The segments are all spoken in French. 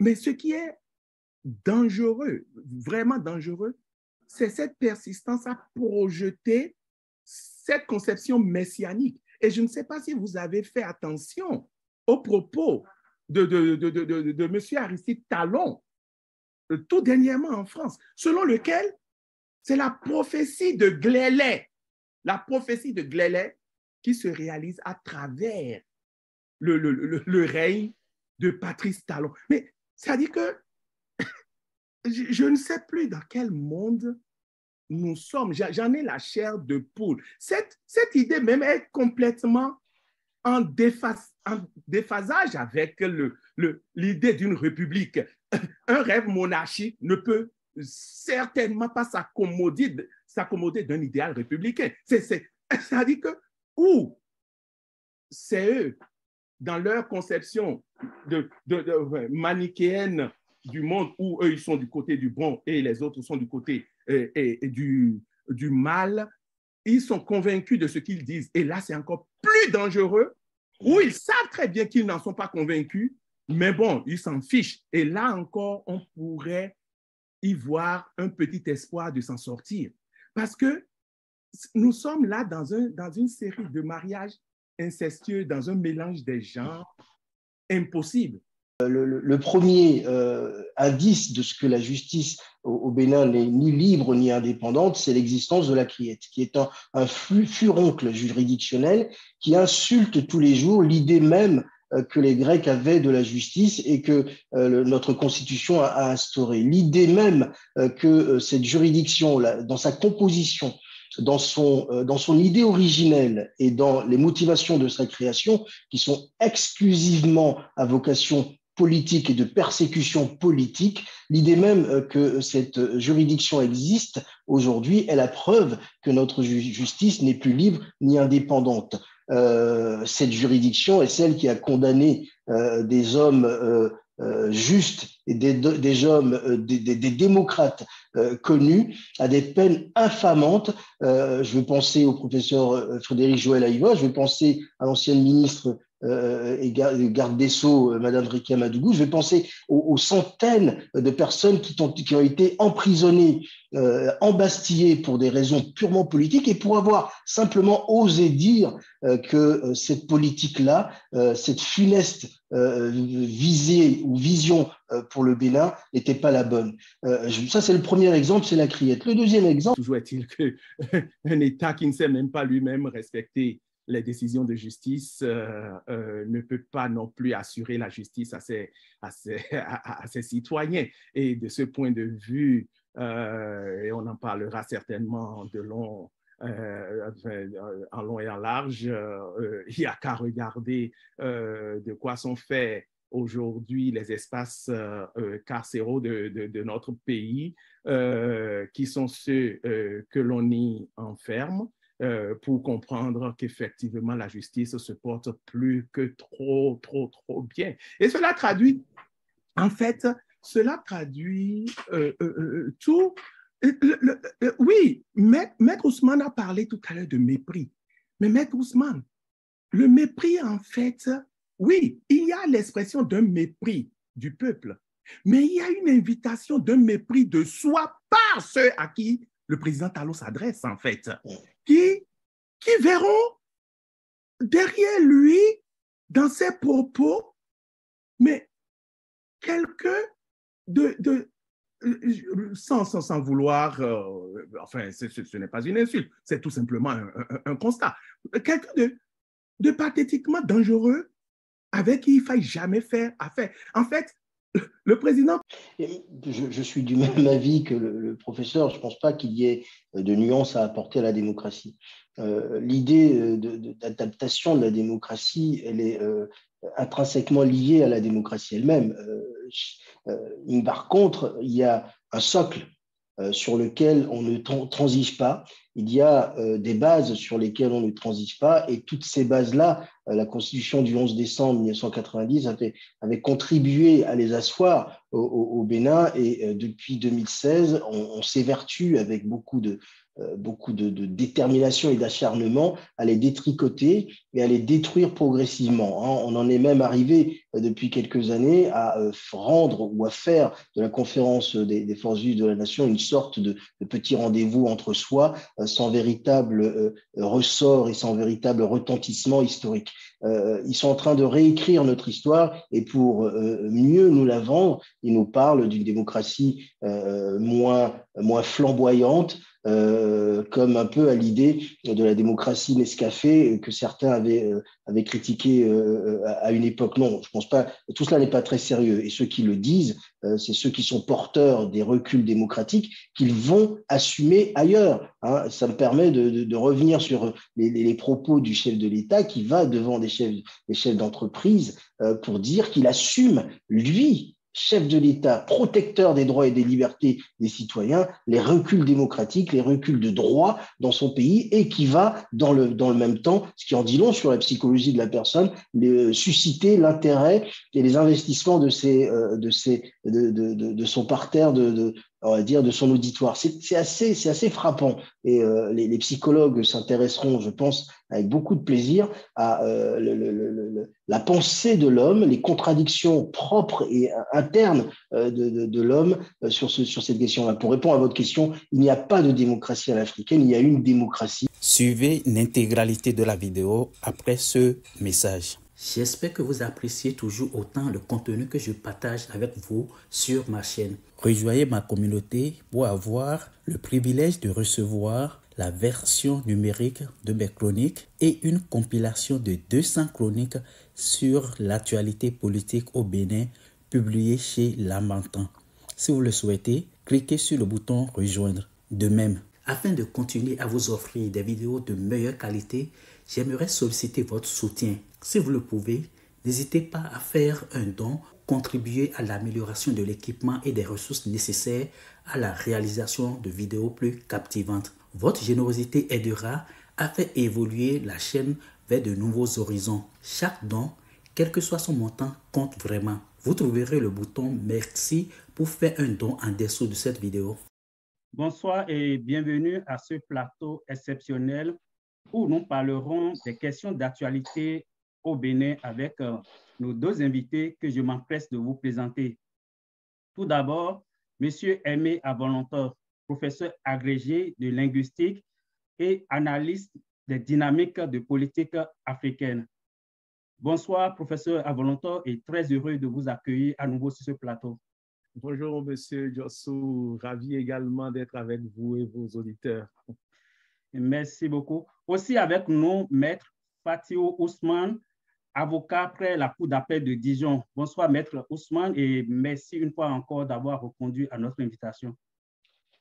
Mais ce qui est dangereux, vraiment dangereux, c'est cette persistance à projeter cette conception messianique. Et je ne sais pas si vous avez fait attention aux propos de M. Aristide Talon, tout dernièrement en France, selon lequel c'est la prophétie de Glailet qui se réalise à travers le règne de Patrice Talon. Mais ça dit que je ne sais plus dans quel monde nous sommes. J'en ai la chair de poule. Cette idée même est complètement en déphasage avec l'idée d'une république. Un rêve monarchique ne peut certainement pas s'accommoder d'un idéal républicain. Ça dit que, ou c'est eux, dans leur conception manichéenne du monde, où eux, ils sont du côté du bon et les autres sont du côté du mal, ils sont convaincus de ce qu'ils disent. Et là, c'est encore plus dangereux, où ils savent très bien qu'ils n'en sont pas convaincus, mais bon, ils s'en fichent. Et là encore, on pourrait y voir un petit espoir de s'en sortir. Parce que nous sommes là dans une série de mariages incestueux, dans un mélange des genres impossible. Le premier indice de ce que la justice au Bénin n'est ni libre ni indépendante, c'est l'existence de la criette, qui est un furoncle juridictionnel qui insulte tous les jours l'idée même que les Grecs avaient de la justice et que notre constitution a instaurée. L'idée même que cette juridiction, dans sa composition, dans son idée originelle et dans les motivations de sa création, qui sont exclusivement à vocation politique et de persécution politique, l'idée même que cette juridiction existe aujourd'hui est la preuve que notre justice n'est plus libre ni indépendante. Cette juridiction est celle qui a condamné des hommes justes et des hommes, des démocrates connus à des peines infamantes. Je veux penser au professeur Frédéric Joël Aïva, je veux penser à l'ancienne ministre et garde des Sceaux, Madame Rika Madougou. Je vais penser aux centaines de personnes qui ont été emprisonnées, embastillées pour des raisons purement politiques et pour avoir simplement osé dire que cette politique-là, cette funeste visée ou vision pour le Bénin n'était pas la bonne. Ça, c'est le premier exemple, c'est la criette. Le deuxième exemple… Toujours est-il qu'un État qui ne sait même pas lui-même respecter les décisions de justice ne peut pas non plus assurer la justice à ses citoyens. Et de ce point de vue, et on en parlera certainement en long et en large, il n'y a qu'à regarder de quoi sont faits aujourd'hui les espaces carcéraux de notre pays, qui sont ceux que l'on y enferme, pour comprendre qu'effectivement la justice se porte plus que trop bien. Et cela traduit, en fait, tout. Oui, Maître Ousmane a parlé tout à l'heure de mépris. Mais Maître Ousmane, le mépris, en fait, oui, il y a l'expression d'un mépris du peuple, mais il y a une invitation d'un mépris de soi par ceux à qui le président Talon s'adresse, en fait, qui verront derrière lui, dans ses propos, mais quelqu'un sans vouloir, enfin, ce n'est pas une insulte, c'est tout simplement un constat. Quelqu'un de pathétiquement dangereux avec qui il ne faille jamais faire affaire. En fait, le président… Je suis du même avis que le professeur. Je ne pense pas qu'il y ait de nuances à apporter à la démocratie. L'idée d'adaptation de la démocratie, elle est intrinsèquement liée à la démocratie elle-même. Par contre, il y a un socle sur lequel on ne transige pas. Il y a des bases sur lesquelles on ne transige pas, et toutes ces bases-là, la Constitution du 11 décembre 1990 avait contribué à les asseoir au Bénin, et depuis 2016, on s'évertue avec beaucoup de détermination et d'acharnement à les détricoter et à les détruire progressivement. On en est même arrivé depuis quelques années à rendre ou à faire de la conférence des forces vives de la nation une sorte de petit rendez-vous entre soi, sans véritable ressort et sans véritable retentissement historique. Ils sont en train de réécrire notre histoire et pour mieux nous la vendre, ils nous parlent d'une démocratie moins flamboyante, comme un peu à l'idée de la démocratie Nescafé que certains avaient critiqué à une époque. Non, je pense pas. Tout cela n'est pas très sérieux. Et ceux qui le disent, c'est ceux qui sont porteurs des reculs démocratiques qu'ils vont assumer ailleurs. Hein. Ça me permet de revenir sur les propos du chef de l'État qui va devant des chefs d'entreprise pour dire qu'il assume, lui, chef de l'État, protecteur des droits et des libertés des citoyens, les reculs démocratiques, les reculs de droit dans son pays et qui va, dans le même temps, ce qui en dit long sur la psychologie de la personne, susciter l'intérêt et les investissements de son parterre, on va dire, de son auditoire. C'est assez frappant. Et les psychologues s'intéresseront, je pense, avec beaucoup de plaisir à la pensée de l'homme, les contradictions propres et internes de l'homme sur cette question-là. Pour répondre à votre question, il n'y a pas de démocratie à l'africaine, il y a une démocratie. Suivez l'intégralité de la vidéo après ce message. J'espère que vous appréciez toujours autant le contenu que je partage avec vous sur ma chaîne. Rejoignez ma communauté pour avoir le privilège de recevoir la version numérique de mes chroniques et une compilation de 200 chroniques sur l'actualité politique au Bénin publiées chez Lamentin. Si vous le souhaitez, cliquez sur le bouton « Rejoindre ». De même, afin de continuer à vous offrir des vidéos de meilleure qualité, j'aimerais solliciter votre soutien. Si vous le pouvez, n'hésitez pas à faire un don, contribuer à l'amélioration de l'équipement et des ressources nécessaires à la réalisation de vidéos plus captivantes. Votre générosité aidera à faire évoluer la chaîne vers de nouveaux horizons. Chaque don, quel que soit son montant, compte vraiment. Vous trouverez le bouton « Merci » pour faire un don en dessous de cette vidéo. Bonsoir et bienvenue à ce plateau exceptionnel où nous parlerons des questions d'actualité au Bénin avec nos deux invités que je m'empresse de vous présenter. Tout d'abord, M. Aimé Avolontor, professeur agrégé de linguistique et analyste des dynamiques de politique africaine. Bonsoir, professeur Avolontor, et très heureux de vous accueillir à nouveau sur ce plateau. Bonjour, Monsieur Jossou. Ravi également d'être avec vous et vos auditeurs. Merci beaucoup. Aussi avec nous, Maître Fatio Ousmane, avocat près la Cour d'appel de Dijon. Bonsoir, Maître Ousmane, et merci une fois encore d'avoir répondu à notre invitation.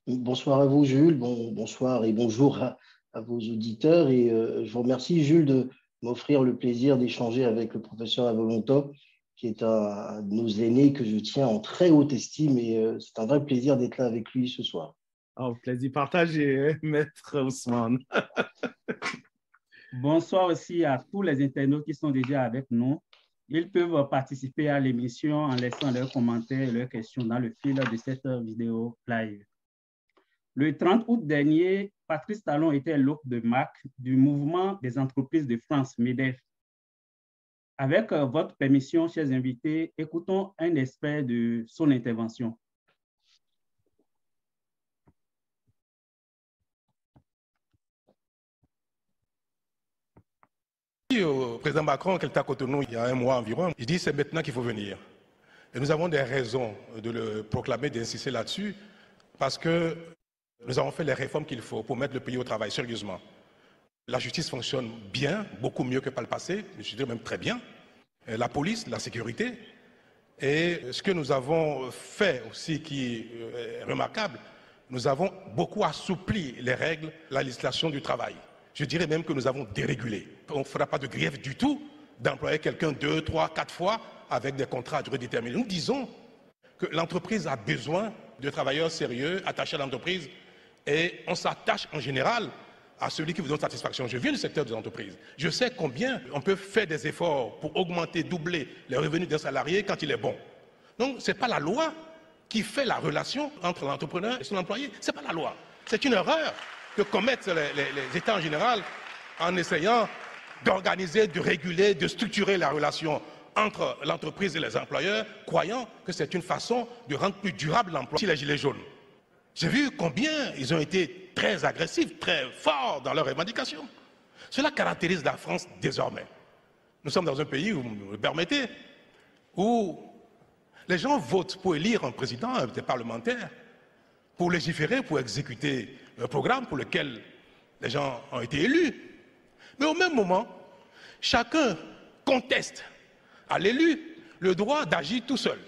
Bonsoir à vous, Jules. Bonsoir et bonjour à vos auditeurs. Et je vous remercie, Jules, de m'offrir le plaisir d'échanger avec le professeur Avolontor, qui est un de nos aînés que je tiens en très haute estime. Et c'est un vrai plaisir d'être là avec lui ce soir. Oh, plaisir partagé, Maître Ousmane. Bonsoir aussi à tous les internautes qui sont déjà avec nous. Ils peuvent participer à l'émission en laissant leurs commentaires et leurs questions dans le fil de cette vidéo live. Le 30 août dernier, Patrice Talon était l'hôte de marque du mouvement des entreprises de France, MEDEF. Avec votre permission, chers invités, écoutons un extrait de son intervention. Au président Macron, qui était à Cotonou il y a un mois environ, il dit c'est maintenant qu'il faut venir. Et nous avons des raisons de le proclamer, d'insister là-dessus, parce que nous avons fait les réformes qu'il faut pour mettre le pays au travail, sérieusement. La justice fonctionne bien, beaucoup mieux que par le passé, je dirais même très bien. La police, la sécurité. Et ce que nous avons fait aussi qui est remarquable, nous avons beaucoup assoupli les règles, la législation du travail. Je dirais même que nous avons dérégulé. On ne fera pas de grief du tout d'employer quelqu'un 2, 3, 4 fois avec des contrats à durée déterminée. Nous disons que l'entreprise a besoin de travailleurs sérieux, attachés à l'entreprise, et on s'attache en général à celui qui vous donne satisfaction. Je viens du secteur des entreprises. Je sais combien on peut faire des efforts pour augmenter, doubler les revenus d'un salarié quand il est bon. Donc, ce n'est pas la loi qui fait la relation entre l'entrepreneur et son employé. Ce n'est pas la loi. C'est une erreur que commettent les États en général en essayant d'organiser, de réguler, de structurer la relation entre l'entreprise et les employeurs, croyant que c'est une façon de rendre plus durable l'emploi. Si les gilets jaunes, j'ai vu combien ils ont été très agressifs, très forts dans leurs revendications. Cela caractérise la France désormais. Nous sommes dans un pays, où, vous me permettez, où les gens votent pour élire un président, des parlementaires, pour légiférer, pour exécuter un programme pour lequel les gens ont été élus. Mais au même moment, chacun conteste à l'élu le droit d'agir tout seul.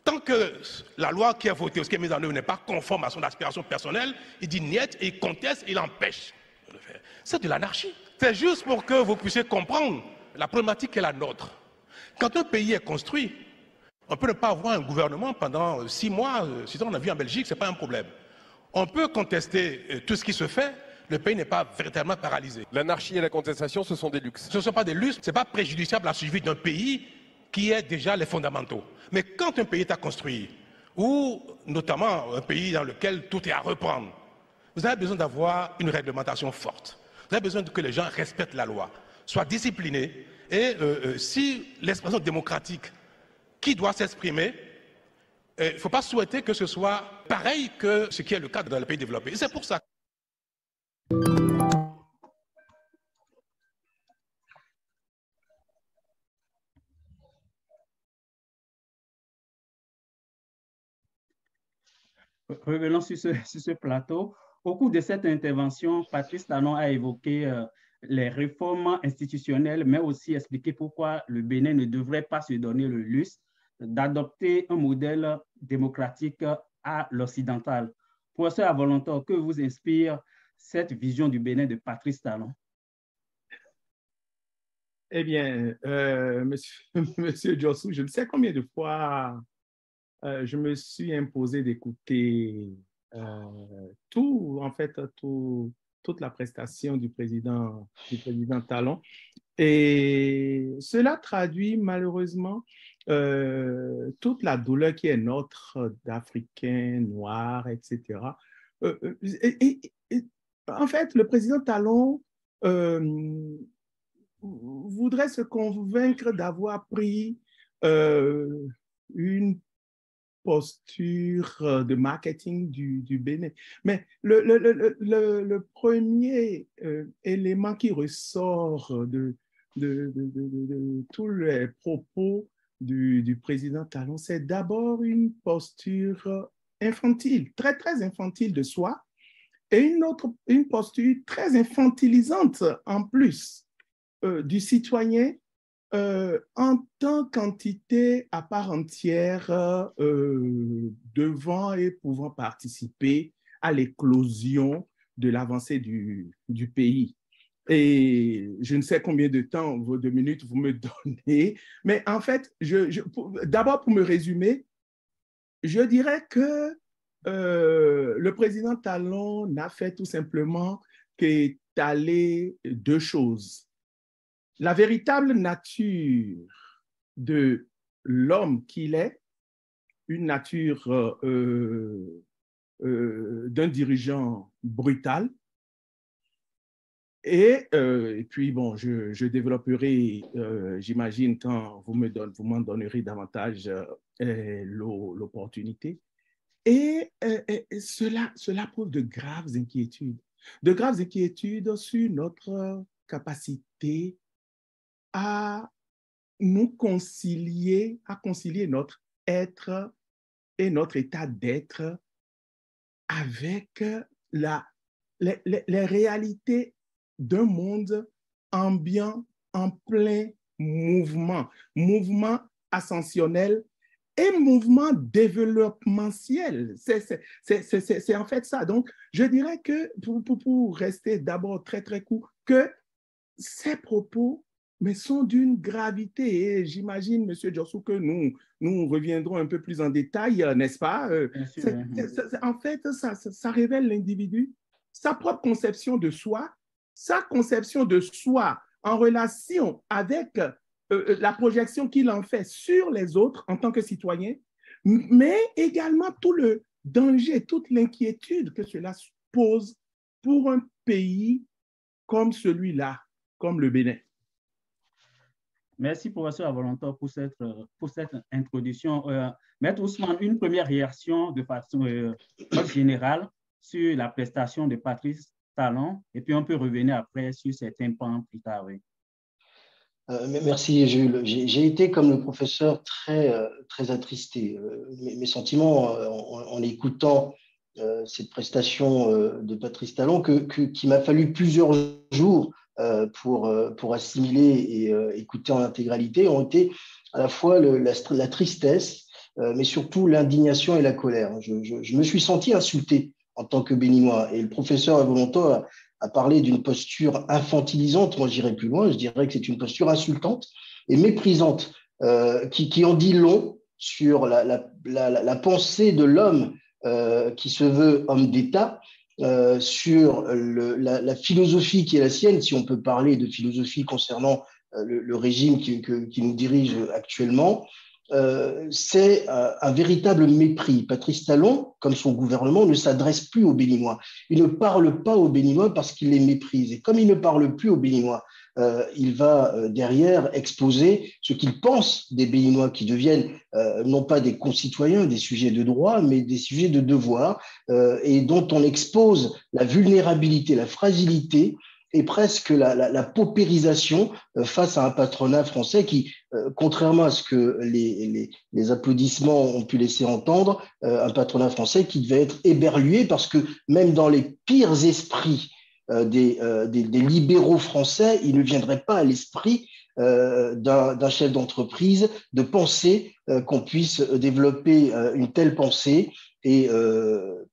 Tant que la loi qui est votée ou ce qui est mise en œuvre n'est pas conforme à son aspiration personnelle, il dit niet et il conteste et il empêche de le faire. C'est de l'anarchie. C'est juste pour que vous puissiez comprendre la problématique qui est la nôtre. Quand un pays est construit, on peut ne pas avoir un gouvernement pendant 6 mois, 6 ans, on a vu en Belgique, ce n'est pas un problème. On peut contester tout ce qui se fait, le pays n'est pas véritablement paralysé. L'anarchie et la contestation, ce sont des luxes. Ce ne sont pas des luxes, ce n'est pas préjudiciable à la survie d'un pays qui est déjà les fondamentaux. Mais quand un pays est à construire, ou notamment un pays dans lequel tout est à reprendre, vous avez besoin d'avoir une réglementation forte. Vous avez besoin que les gens respectent la loi, soient disciplinés. Et si l'expression démocratique qui doit s'exprimer, il ne faut pas souhaiter que ce soit pareil que ce qui est le cas dans les pays développés. Et c'est pour ça. Revenons sur ce plateau. Au cours de cette intervention, Patrice Talon a évoqué les réformes institutionnelles, mais aussi expliqué pourquoi le Bénin ne devrait pas se donner le luxe d'adopter un modèle démocratique à l'occidental. Professeur Avolontor, que vous inspire cette vision du Bénin de Patrice Talon? Eh bien, monsieur Djossou, je ne sais combien de fois je me suis imposé d'écouter toute la prestation du président Talon. Et cela traduit malheureusement toute la douleur qui est nôtre d'Africains, Noirs, etc. En fait, le président Talon voudrait se convaincre d'avoir pris une posture de marketing du Bénin. Mais le premier élément qui ressort de tous les propos du président Talon, c'est d'abord une posture infantile, très, très infantile de soi, et une posture très infantilisante en plus du citoyen en tant qu'entité à part entière devant et pouvant participer à l'éclosion de l'avancée du pays. Et je ne sais combien de temps, vos 2 minutes, vous me donnez, mais en fait, d'abord pour me résumer, je dirais que le président Talon n'a fait tout simplement qu'étaler 2 choses. La véritable nature de l'homme qu'il est, une nature d'un dirigeant brutal. Et puis, bon, je développerai, j'imagine, quand vous m'en donnerez davantage l'opportunité. Et cela pose de graves inquiétudes sur notre capacité à concilier notre être et notre état d'être avec les réalités d'un monde ambiant en plein mouvement ascensionnel et mouvement développemental. C'est en fait ça. Donc, je dirais que, pour rester d'abord très, très court, que ces propos sont d'une gravité. Et j'imagine, M. Djossou, que nous reviendrons un peu plus en détail, n'est-ce pas? En fait, ça révèle l'individu, sa propre conception de soi, en relation avec la projection qu'il en fait sur les autres en tant que citoyen, mais également tout le danger, toute l'inquiétude que cela pose pour un pays comme celui-là, comme le Bénin. Merci, professeur Avolonto, pour cette introduction. Maître Ousmane, une première réaction de façon générale sur la prestation de Patrice Talon, et puis on peut revenir après sur certains points plus tard. Oui. Merci, Jules. J'ai été, comme le professeur, très attristé. Mes sentiments en écoutant cette prestation de Patrice Talon, qu'il m'a fallu plusieurs jours pour assimiler et écouter en intégralité, ont été à la fois la tristesse, mais surtout l'indignation et la colère. Je me suis senti insulté en tant que Béninois. Et le professeur Avolonto a parlé d'une posture infantilisante. Moi, j'irais plus loin. Je dirais que c'est une posture insultante et méprisante qui en dit long sur la pensée de l'homme qui se veut homme d'État, sur la philosophie qui est la sienne, si on peut parler de philosophie concernant le régime qui nous dirige actuellement. C'est un véritable mépris. Patrice Talon, comme son gouvernement, ne s'adresse plus aux Béninois. Il ne parle pas aux Béninois parce qu'il les méprise. Et comme il ne parle plus aux Béninois, il va derrière exposer ce qu'il pense des Béninois qui deviennent non pas des concitoyens, des sujets de droit, mais des sujets de devoir, et dont on expose la vulnérabilité, la fragilité et presque la paupérisation face à un patronat français qui, contrairement à ce que les applaudissements ont pu laisser entendre, un patronat français qui devait être éberlué parce que même dans les pires esprits des libéraux français, il ne viendrait pas à l'esprit d'un chef d'entreprise de penser qu'on puisse développer une telle pensée et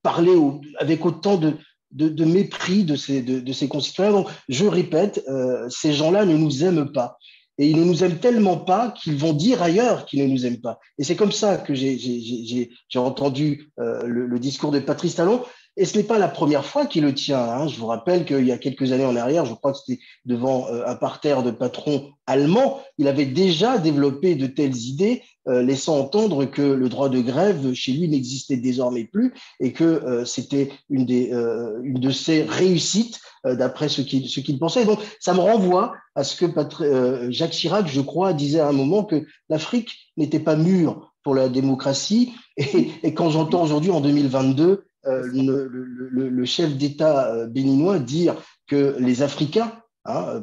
parler avec autant de mépris de ses concitoyens. Donc, je répète, ces gens-là ne nous aiment pas. Et ils ne nous aiment tellement pas qu'ils vont dire ailleurs qu'ils ne nous aiment pas. Et c'est comme ça que j'ai entendu le discours de Patrice Talon. Et ce n'est pas la première fois qu'il le tient. Hein. Je vous rappelle qu'il y a quelques années en arrière, je crois que c'était devant un parterre de patrons allemands, il avait déjà développé de telles idées, laissant entendre que le droit de grève chez lui n'existait désormais plus et que c'était une de ses réussites d'après ce qu'il pensait. Donc, ça me renvoie à ce que Jacques Chirac, je crois, disait à un moment que l'Afrique n'était pas mûre pour la démocratie. Et quand j'entends aujourd'hui, en 2022, le chef d'État béninois dire que les Africains,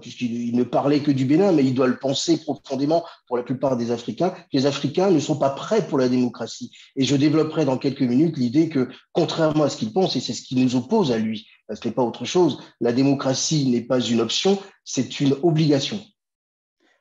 puisqu'il ne parlait que du Bénin, mais il doit le penser profondément pour la plupart des Africains, que les Africains ne sont pas prêts pour la démocratie. Et je développerai dans quelques minutes l'idée que, contrairement à ce qu'il pense, et c'est ce qui nous oppose à lui, ce n'est pas autre chose, la démocratie n'est pas une option, c'est une obligation.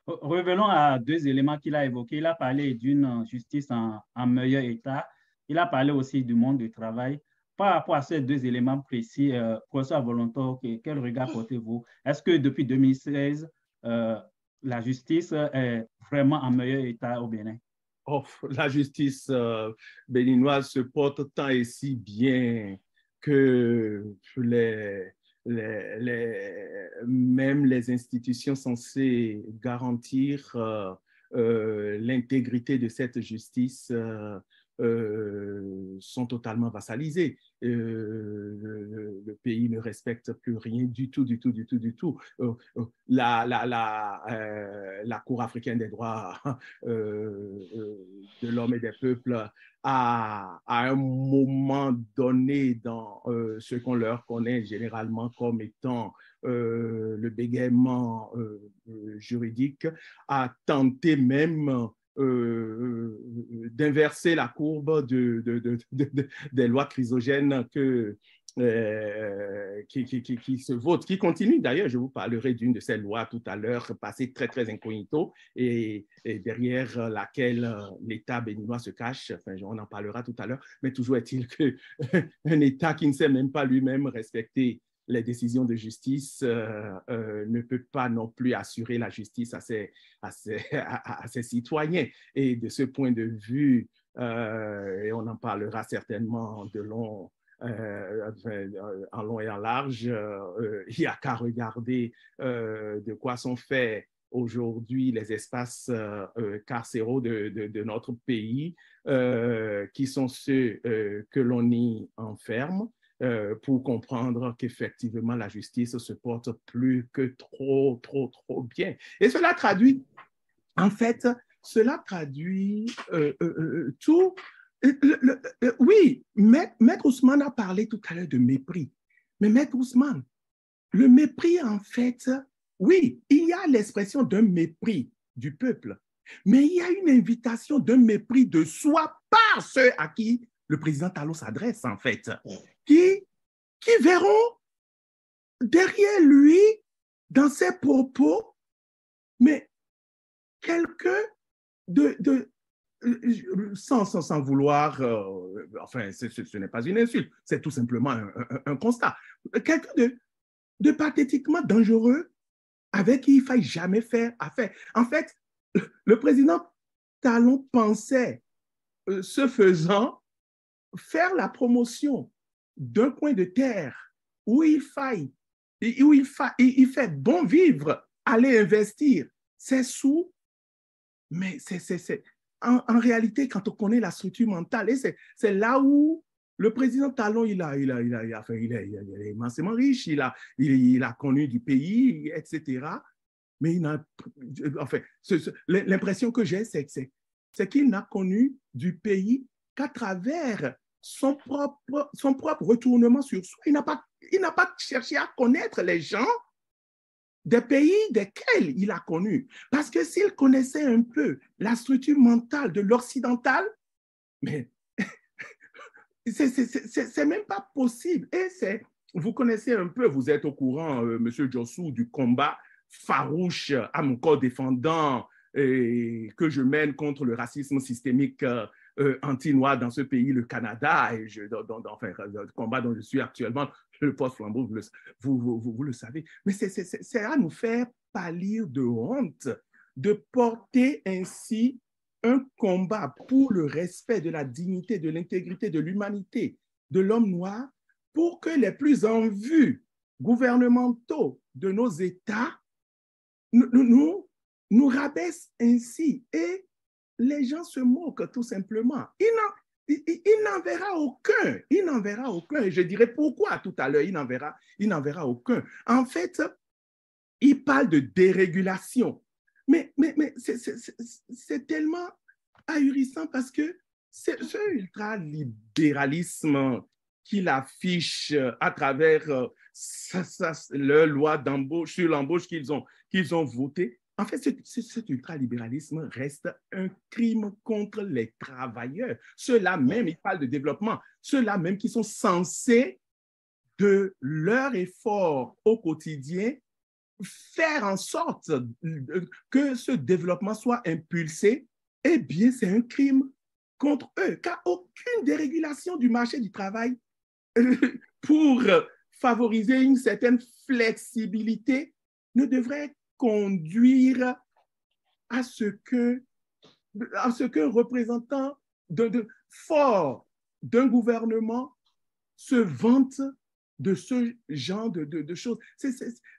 Revenons à deux éléments qu'il a évoqués. Il a parlé d'une justice en meilleur état. Il a parlé aussi du monde du travail. Par rapport à ces deux éléments précis, professeur Avolonto, quel regard portez-vous? Est-ce que depuis 2016, la justice est vraiment en meilleur état au Bénin? Oh, la justice béninoise se porte tant et si bien que même les institutions censées garantir l'intégrité de cette justice sont totalement vassalisées. Le pays ne respecte plus rien du tout. La Cour africaine des droits de l'homme et des peuples à un moment donné dans ce qu'on leur connaît généralement comme étant le bégaiement juridique, a tenté même d'inverser la courbe des lois chrysogènes qui se votent, qui continuent d'ailleurs. Je vous parlerai d'une de ces lois tout à l'heure, passée très, très incognito, et derrière laquelle l'État béninois se cache. Enfin, on en parlera tout à l'heure, mais toujours est-il qu'un État qui ne sait même pas lui-même respecter les décisions de justice ne peut pas non plus assurer la justice à ses citoyens. Et de ce point de vue, et on en parlera certainement en long et en large, il n'y a qu'à regarder de quoi sont faits aujourd'hui les espaces carcéraux de notre pays, qui sont ceux que l'on y enferme, pour comprendre qu'effectivement la justice se porte plus que trop bien. Et cela traduit En fait, cela traduit tout. Oui, Maître Ousmane a parlé tout à l'heure de mépris. Mais Maître Ousmane, le mépris, en fait, oui, il y a l'expression d'un mépris du peuple, mais il y a une invitation d'un mépris de soi par ceux à qui le président Talon s'adresse, en fait, qui verront derrière lui, dans ses propos, mais quelqu'un sans vouloir, enfin, ce n'est pas une insulte, c'est tout simplement un constat. Quelqu'un de pathétiquement dangereux avec qui il ne faille jamais faire affaire. En fait, le président Talon pensait, ce faisant, faire la promotion d'un coin de terre où il fait bon vivre, aller investir ses sous, mais en réalité, quand on connaît la structure mentale, c'est là où le président Talon, il est immensément riche, il a connu du pays, etc. Mais l'impression que j'ai, c'est qu'il n'a connu du pays qu'à travers son propre retournement sur soi. Il n'a pas cherché à connaître les gens des pays desquels il a connu. Parce que s'il connaissait un peu la structure mentale de l'occidental, mais c'est même pas possible. Et vous connaissez un peu, vous êtes au courant, Monsieur Djossou, du combat farouche à mon corps défendant que je mène contre le racisme systémique anti-noir dans ce pays, le Canada, et le combat dont je suis actuellement, le post-flambeau, vous le savez. Mais c'est à nous faire pâlir de honte de porter ainsi un combat pour le respect de la dignité, de l'intégrité, de l'humanité de l'homme noir, pour que les plus en vue gouvernementaux de nos États nous rabaissent ainsi. Et les gens se moquent tout simplement. Il n'en verra aucun. Il n'en verra aucun. Et je dirais pourquoi tout à l'heure, il n'en verra aucun. En fait, il parle de dérégulation. Mais c'est tellement ahurissant parce que ce ultralibéralisme qu'il affiche à travers leur loi d'embauche, sur l'embauche qu'ils ont votée, en fait, cet ultralibéralisme reste un crime contre les travailleurs. Ceux-là même, ils parlent de développement, ceux-là même qui sont censés, de leur effort au quotidien, faire en sorte que ce développement soit impulsé, eh bien, c'est un crime contre eux, car aucune dérégulation du marché du travail pour favoriser une certaine flexibilité ne devrait conduire à ce qu'un représentant fort d'un gouvernement se vante de ce genre de choses.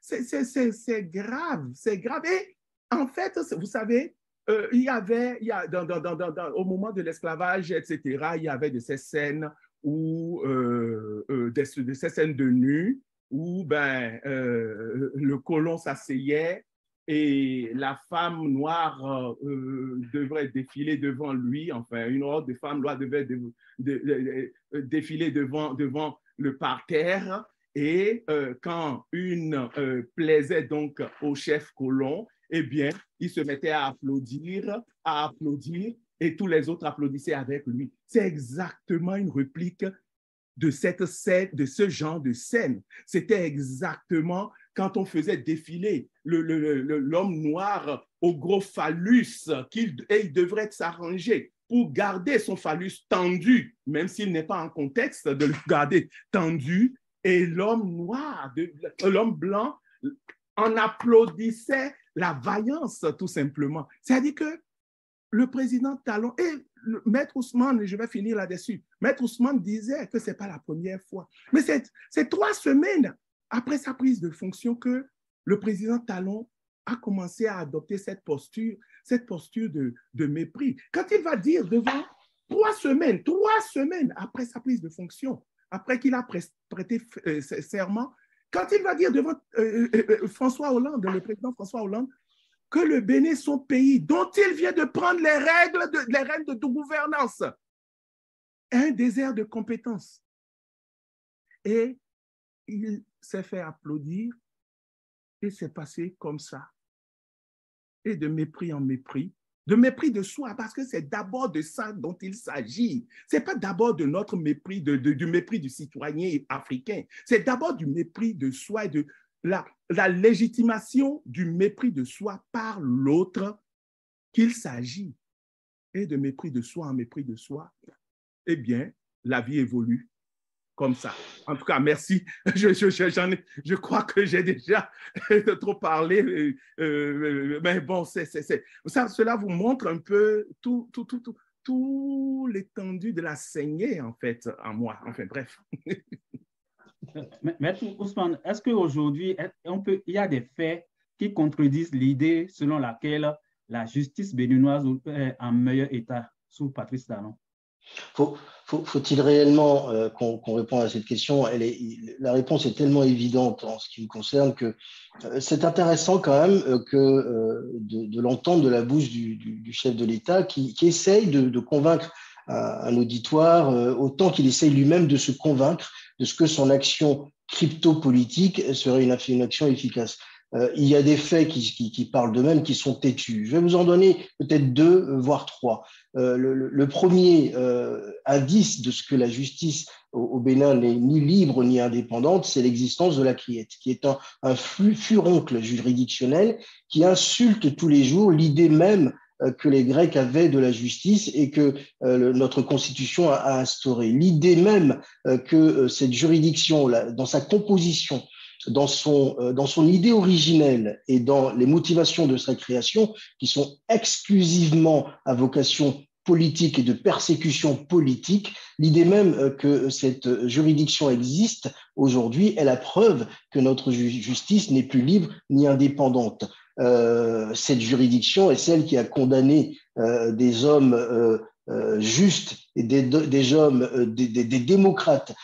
C'est grave, c'est grave. Et en fait, vous savez, au moment de l'esclavage, etc., il y avait de ces scènes où, de ces scènes de nu où le colon s'asseyait et la femme noire devrait défiler devant lui, enfin, une horde de femmes noires devait défiler devant le parterre, et quand une plaisait donc au chef colon, eh bien, il se mettait à applaudir, et tous les autres applaudissaient avec lui. C'est exactement une réplique de ce genre de scène. C'était exactement quand on faisait défiler l'homme noir au gros phallus, et il devrait s'arranger pour garder son phallus tendu, même s'il n'est pas en contexte de le garder tendu, et l'homme noir, l'homme blanc, en applaudissait la vaillance, tout simplement. C'est-à-dire que le président Talon et Maître Ousmane, je vais finir là-dessus, Maître Ousmane disait que ce n'est pas la première fois. Mais c'est 3 semaines après sa prise de fonction que le président Talon a commencé à adopter cette posture de mépris. Quand il va dire devant 3 semaines après sa prise de fonction, après qu'il a prêté serment, quand il va dire devant François Hollande, le président François Hollande, que le Bénin, son pays, dont il vient de prendre les rênes de gouvernance, est un désert de compétences. Et il s'est fait applaudir et c'est passé comme ça. Et de mépris en mépris, de mépris de soi, parce que c'est d'abord de ça dont il s'agit. Ce n'est pas d'abord de notre mépris, du mépris du citoyen africain. C'est d'abord du mépris de soi et de la légitimation du mépris de soi par l'autre qu'il s'agit. Et de mépris de soi en mépris de soi, eh bien, la vie évolue comme ça. En tout cas, merci. Je crois que j'ai déjà trop parlé, mais bon, cela vous montre un peu tout l'étendue de la saignée, en fait, en moi. Enfin, bref. Maître Ousmane, est-ce qu'aujourd'hui, il y a des faits qui contredisent l'idée selon laquelle la justice béninoise est en meilleur état sous Patrice Talon? Faut-il réellement qu'on réponde à cette question? La réponse est tellement évidente en ce qui me concerne que c'est intéressant quand même de l'entendre de la bouche du chef de l'État qui essaye de convaincre un auditoire autant qu'il essaye lui-même de se convaincre de ce que son action crypto-politique serait une action efficace. Il y a des faits qui parlent d'eux-mêmes, qui sont têtus. Je vais vous en donner peut-être 2, voire 3. Le premier indice de ce que la justice au Bénin n'est ni libre ni indépendante, c'est l'existence de la criette, qui est un furoncle juridictionnel qui insulte tous les jours l'idée même que les Grecs avaient de la justice et que notre Constitution a instauré. L'idée même que cette juridiction, dans sa composition, dans son idée originelle et dans les motivations de sa création, qui sont exclusivement à vocation politique et de persécution politique, l'idée même que cette juridiction existe aujourd'hui est la preuve que notre justice n'est plus libre ni indépendante. Cette juridiction est celle qui a condamné des hommes justes et des hommes, des démocrates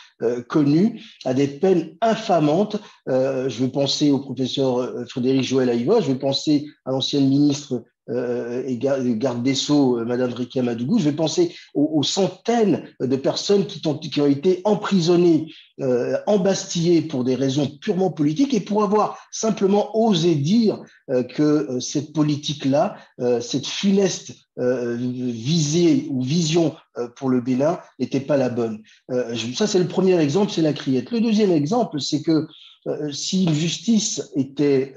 connus à des peines infamantes. Je veux penser au professeur Frédéric Joël Aïva, je veux penser à l'ancienne ministre et garde des Sceaux, Madame Rikia Madougou. Je vais penser aux centaines de personnes qui ont été emprisonnées, embastillées pour des raisons purement politiques et pour avoir simplement osé dire que cette politique-là, cette funeste visée ou vision pour le Bénin n'était pas la bonne. Ça, c'est le premier exemple, c'est la criette. Le deuxième exemple, c'est que si une justice était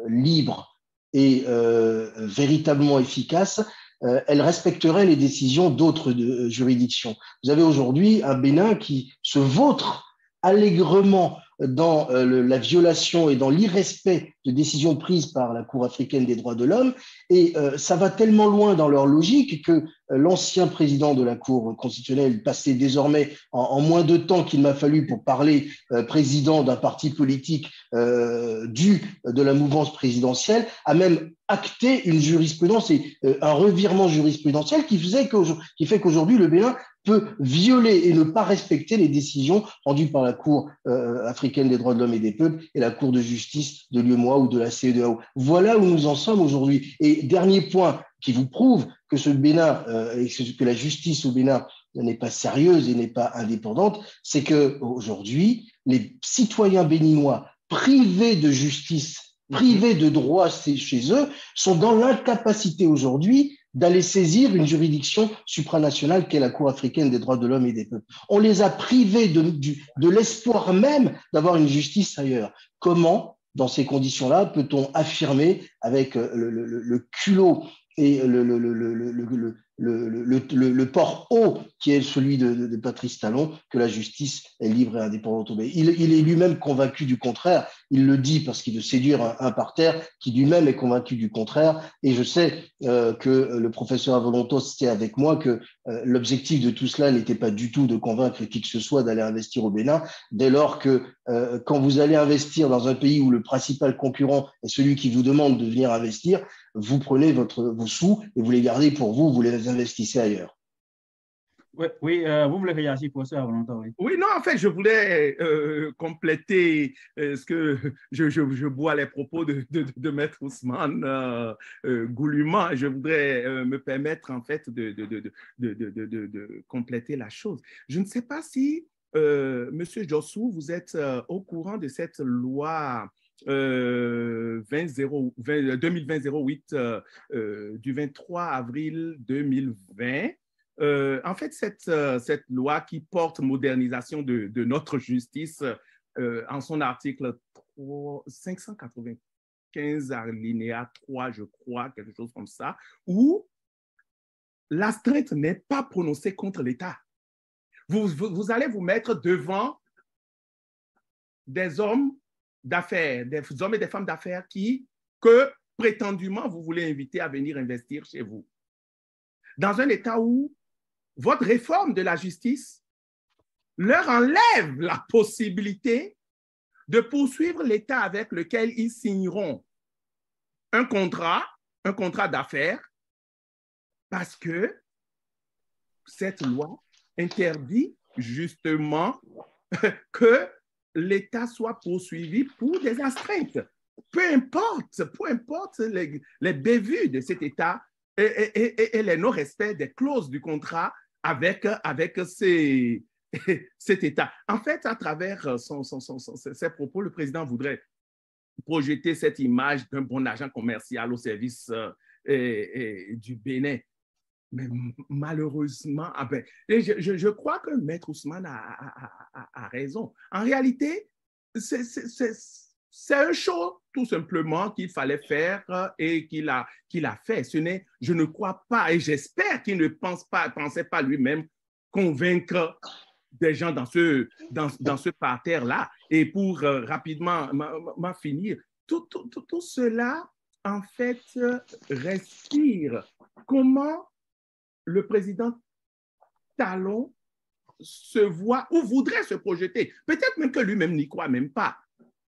libre et véritablement efficace, elle respecterait les décisions d'autres juridictions. Vous avez aujourd'hui un Bénin qui se vautre allègrement dans la violation et dans l'irrespect de décisions prises par la Cour africaine des droits de l'homme, et ça va tellement loin dans leur logique que l'ancien président de la Cour constitutionnelle, passé désormais en moins de temps qu'il m'a fallu pour parler président d'un parti politique de la mouvance présidentielle, a même acté une jurisprudence et un revirement jurisprudentiel qui fait qu'aujourd'hui le Bénin peut violer et ne pas respecter les décisions rendues par la Cour africaine des droits de l'homme et des peuples et la Cour de justice de l'UEMOA ou de la CEDEAO. Voilà où nous en sommes aujourd'hui. Et dernier point qui vous prouve que ce Bénin et que la justice au Bénin n'est pas sérieuse et n'est pas indépendante, c'est que aujourd'hui, les citoyens béninois privés de justice, privés de droits chez eux, sont dans l'incapacité aujourd'hui d'aller saisir une juridiction supranationale qu'est la Cour africaine des droits de l'homme et des peuples. On les a privés de l'espoir même d'avoir une justice ailleurs. Comment, dans ces conditions-là, peut-on affirmer avec le culot et le port haut qui est celui de Patrice Talon, que la justice est libre et indépendante au Bénin? Il est lui-même convaincu du contraire. Il le dit parce qu'il veut séduire un parterre qui lui-même est convaincu du contraire. Et je sais que le professeur Avolontos sait avec moi que l'objectif de tout cela n'était pas du tout de convaincre qui que ce soit d'aller investir au Bénin, dès lors que quand vous allez investir dans un pays où le principal concurrent est celui qui vous demande de venir investir, vous prenez vos sous et vous les gardez pour vous, vous les investissez ailleurs. Oui, oui, vous voulez réagir pour ça, Valentin, oui. Oui, non, en fait, je voulais compléter ce que je bois les propos de Maître Ousmane goulûment. Je voudrais me permettre, en fait, de compléter la chose. Je ne sais pas si, Monsieur Jossou, vous êtes au courant de cette loi 2020-08 du 23 avril 2020. En fait, cette loi qui porte modernisation de notre justice en son article 595 alinéa 3, je crois, quelque chose comme ça, où l'astreinte n'est pas prononcée contre l'État. Vous allez vous mettre devant des hommes d'affaires, des hommes et des femmes d'affaires que prétendument vous voulez inviter à venir investir chez vous. Dans un État où votre réforme de la justice leur enlève la possibilité de poursuivre l'État avec lequel ils signeront un contrat d'affaires, parce que cette loi interdit justement que l'État soit poursuivi pour des astreintes. Peu importe les bévues de cet État et les non-respects des clauses du contrat avec cet État. En fait, à travers ses propos, le président voudrait projeter cette image d'un bon agent commercial au service du Bénin. Mais malheureusement, je crois que Maître Ousmane a raison. En réalité, c'est un show tout simplement qu'il fallait faire et qu'il a fait. Je ne crois pas et j'espère qu'il ne pensait pas lui-même convaincre des gens dans ce parterre-là. Et pour rapidement finir, tout cela, en fait, respire. Comment le président Talon se voit ou voudrait se projeter? Peut-être même que lui-même n'y croit même pas.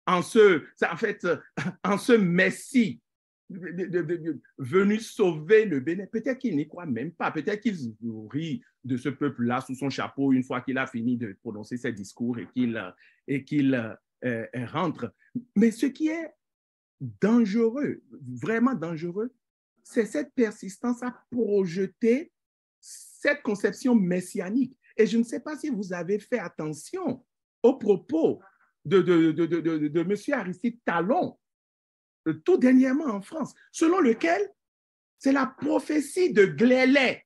En ce Messie venu sauver le Bénin. Peut-être qu'il n'y croit même pas. Peut-être qu'il rit de ce peuple-là sous son chapeau une fois qu'il a fini de prononcer ses discours et qu'il rentre. Mais ce qui est dangereux, vraiment dangereux, c'est cette persistance à projeter cette conception messianique. Et je ne sais pas si vous avez fait attention aux propos de M. Aristide Talon, tout dernièrement en France, selon lequel c'est la prophétie de Glélé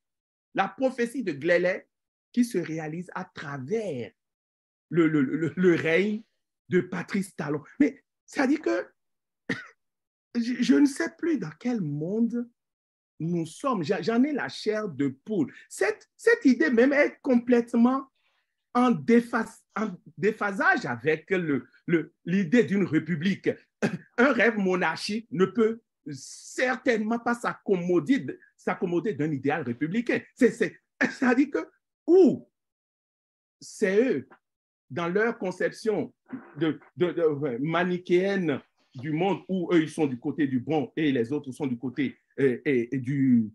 qui se réalise à travers le règne de Patrice Talon. Mais ça dit que je ne sais plus dans quel monde nous sommes. J'en ai la chair de poule. Cette idée même est complètement en déphasage avec l'idée d'une république. Un rêve monarchique ne peut certainement pas s'accommoder d'un idéal républicain. C'est-à-dire que, ou c'est eux, dans leur conception manichéenne du monde, où eux, ils sont du côté du bon et les autres sont du côté du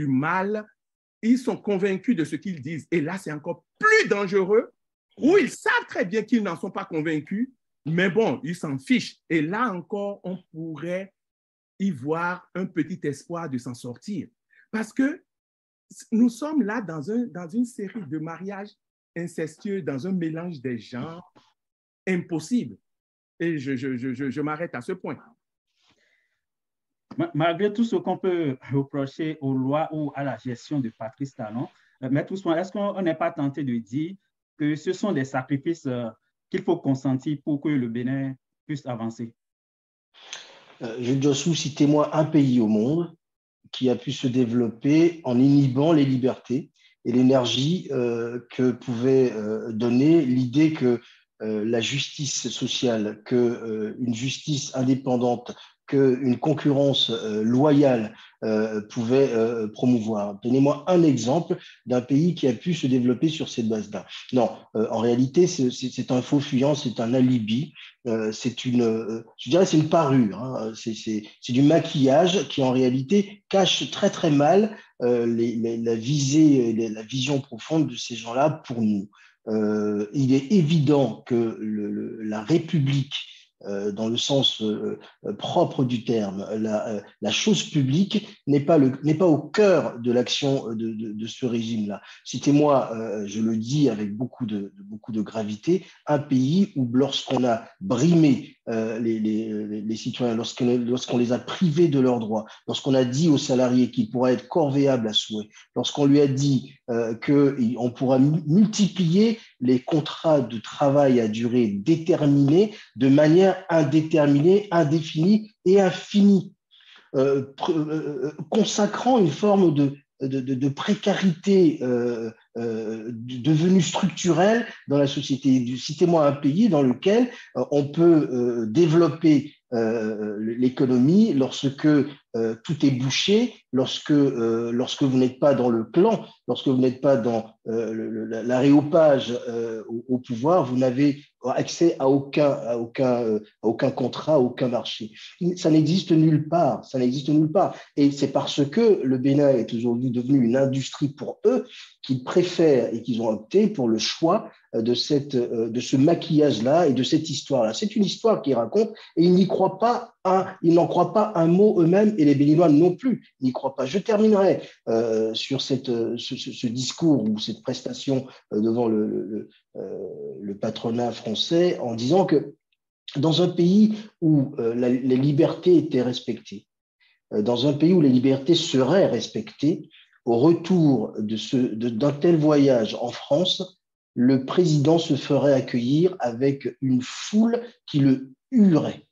mal, ils sont convaincus de ce qu'ils disent. Et là, c'est encore plus dangereux, où ils savent très bien qu'ils n'en sont pas convaincus, mais bon, ils s'en fichent. Et là encore, on pourrait y voir un petit espoir de s'en sortir. Parce que nous sommes là dans une série de mariages incestueux, dans un mélange des genres impossible. Et je m'arrête à ce point. Malgré tout ce qu'on peut reprocher aux lois ou à la gestion de Patrice Talon, Maître Ousmane, est-ce qu'on n'est pas tenté de dire que ce sont des sacrifices qu'il faut consentir pour que le Bénin puisse avancer? Je dois citez-moi un pays au monde qui a pu se développer en inhibant les libertés et l'énergie que pouvait donner l'idée que la justice sociale, qu'une justice indépendante, qu'une concurrence loyale pouvait promouvoir. Donnez-moi un exemple d'un pays qui a pu se développer sur cette base-là. Non, en réalité, c'est un faux fuyant, c'est un alibi, je dirais c'est une parure, hein, c'est du maquillage qui en réalité cache très très mal la visée, la vision profonde de ces gens-là pour nous. Il est évident que la République, dans le sens propre du terme, la chose publique n'est pas au cœur de l'action de ce régime-là. Citez-moi, je le dis avec beaucoup de gravité, un pays où lorsqu'on a brimé les citoyens, lorsqu'on les a privés de leurs droits, lorsqu'on a dit aux salariés qu'ils pourraient être corvéables à souhait, lorsqu'on lui a dit qu'on pourra multiplier les contrats de travail à durée déterminée de manière indéterminée, indéfinie et infinie, consacrant une forme de précarité devenue structurelle dans la société. Citez-moi un pays dans lequel on peut développer l'économie lorsque tout est bouché, lorsque vous n'êtes pas dans le clan, lorsque vous n'êtes pas dans l'aréopage au pouvoir, vous n'avez accès à aucun contrat, à aucun marché. Ça n'existe nulle part, ça n'existe nulle part. Et c'est parce que le Bénin est aujourd'hui devenu une industrie pour eux qu'ils préfèrent et qu'ils ont opté pour le choix de ce maquillage-là et de cette histoire-là. C'est une histoire qu'ils racontent et ils n'en croient pas un mot eux-mêmes et les Béninois non plus n'y croient pas. Je terminerai sur ce discours ou cette prestation devant le patronat français en disant que dans un pays où les libertés étaient respectées, dans un pays où les libertés seraient respectées, au retour d'un tel voyage en France, le président se ferait accueillir avec une foule qui le huerait,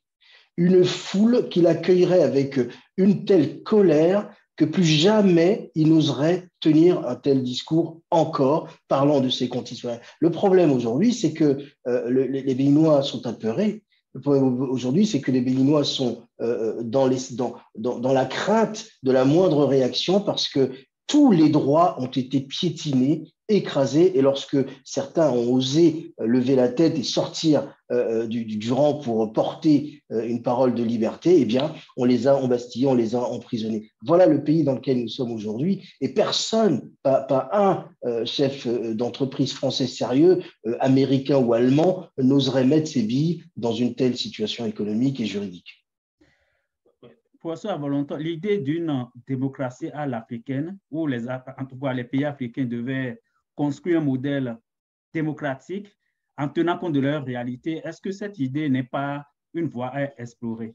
une foule qui l'accueillerait avec une telle colère que plus jamais il n'oserait tenir un tel discours encore, parlant de ses concitoyens. Le problème aujourd'hui, c'est que les Béninois sont apeurés. Le problème aujourd'hui, c'est que les Béninois sont dans la crainte de la moindre réaction parce que tous les droits ont été piétinés, écrasés, et lorsque certains ont osé lever la tête et sortir du rang pour porter une parole de liberté, eh bien, on les a embastillés, on les a emprisonnés. Voilà le pays dans lequel nous sommes aujourd'hui, et personne, pas un chef d'entreprise français sérieux, américain ou allemand, n'oserait mettre ses billes dans une telle situation économique et juridique. Professeur Valentin, l'idée d'une démocratie à l'africaine, où en tout cas les pays africains devaient construire un modèle démocratique en tenant compte de leur réalité, est-ce que cette idée n'est pas une voie à explorer?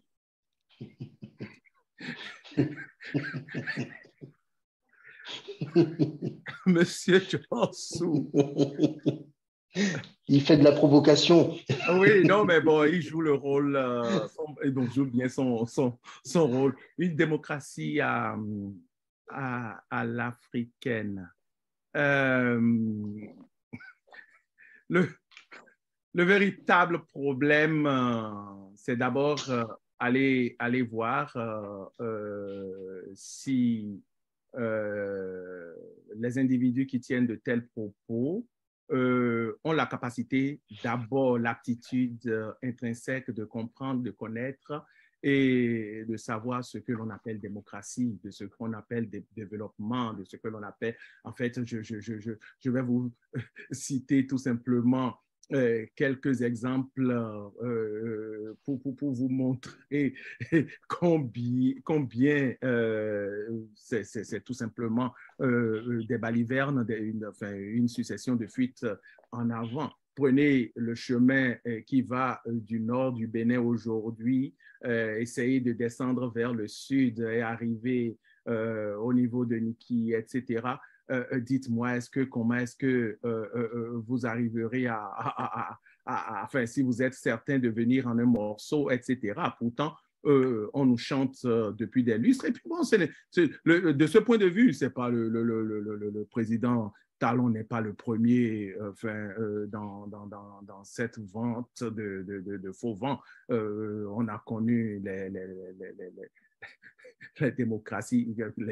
Monsieur Johnson. Il fait de la provocation. Oui, non, mais bon, il joue le rôle, donc joue bien son rôle. Une démocratie à l'africaine. Le véritable problème, c'est d'abord aller voir si les individus qui tiennent de tels propos ont la capacité, d'abord l'aptitude intrinsèque de comprendre, de connaître et de savoir ce que l'on appelle démocratie, de ce qu'on appelle développement, de ce que l'on appelle, en fait, je vais vous citer tout simplement quelques exemples pour vous montrer combien c'est tout simplement des balivernes, une succession de fuites en avant. Prenez le chemin qui va du nord du Bénin aujourd'hui, essayez de descendre vers le sud et arriver au niveau de Niki, etc. Dites-moi, comment est-ce que vous arriverez enfin, si vous êtes certain de venir en un morceau, etc. Pourtant, on nous chante depuis des lustres. Et puis bon, de ce point de vue, c'est pas le président Talon n'est pas le premier dans cette vente de faux vents. On a connu les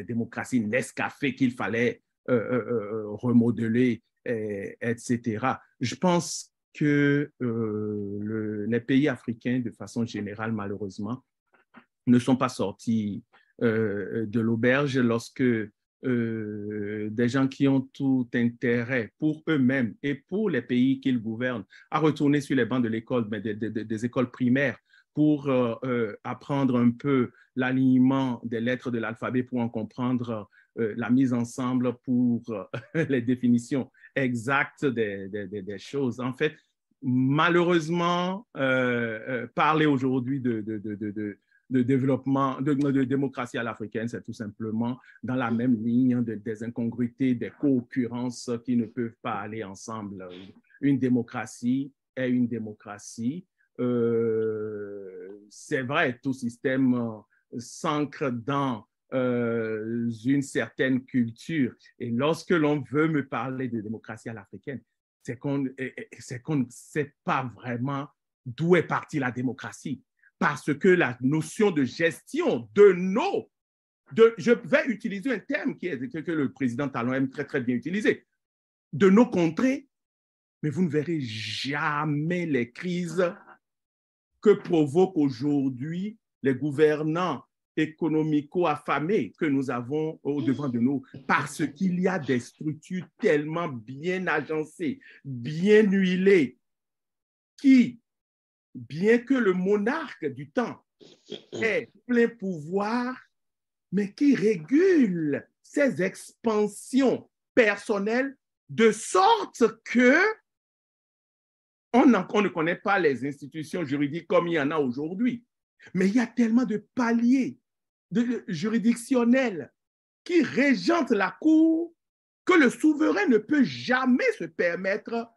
démocraties Nescafé qu'il fallait remodeler, etc. Je pense que les pays africains, de façon générale, malheureusement, ne sont pas sortis de l'auberge lorsque des gens qui ont tout intérêt pour eux-mêmes et pour les pays qu'ils gouvernent à retourner sur les bancs de l'école, des écoles primaires pour apprendre un peu l'alignement des lettres de l'alphabet pour en comprendre la mise ensemble pour les définitions exactes des choses. En fait, malheureusement, parler aujourd'hui de développement, de démocratie à l'africaine, c'est tout simplement dans la même ligne des incongruités, des co-occurrences qui ne peuvent pas aller ensemble. Une démocratie est une démocratie. C'est vrai, tout système s'ancre dans une certaine culture. Et lorsque l'on veut me parler de démocratie à l'africaine, c'est qu'on ne sait pas vraiment d'où est partie la démocratie. Parce que la notion de gestion je vais utiliser un terme que le président Talon aime très, très bien utiliser, de nos contrées, mais vous ne verrez jamais les crises que provoquent aujourd'hui les gouvernants économico-affamés que nous avons au-devant de nous, parce qu'il y a des structures tellement bien agencées, bien huilées, qui, bien que le monarque du temps ait plein pouvoir, mais qui régule ses expansions personnelles de sorte que on ne connaît pas les institutions juridiques comme il y en a aujourd'hui. Mais il y a tellement de paliers juridictionnels qui régentent la cour que le souverain ne peut jamais se permettre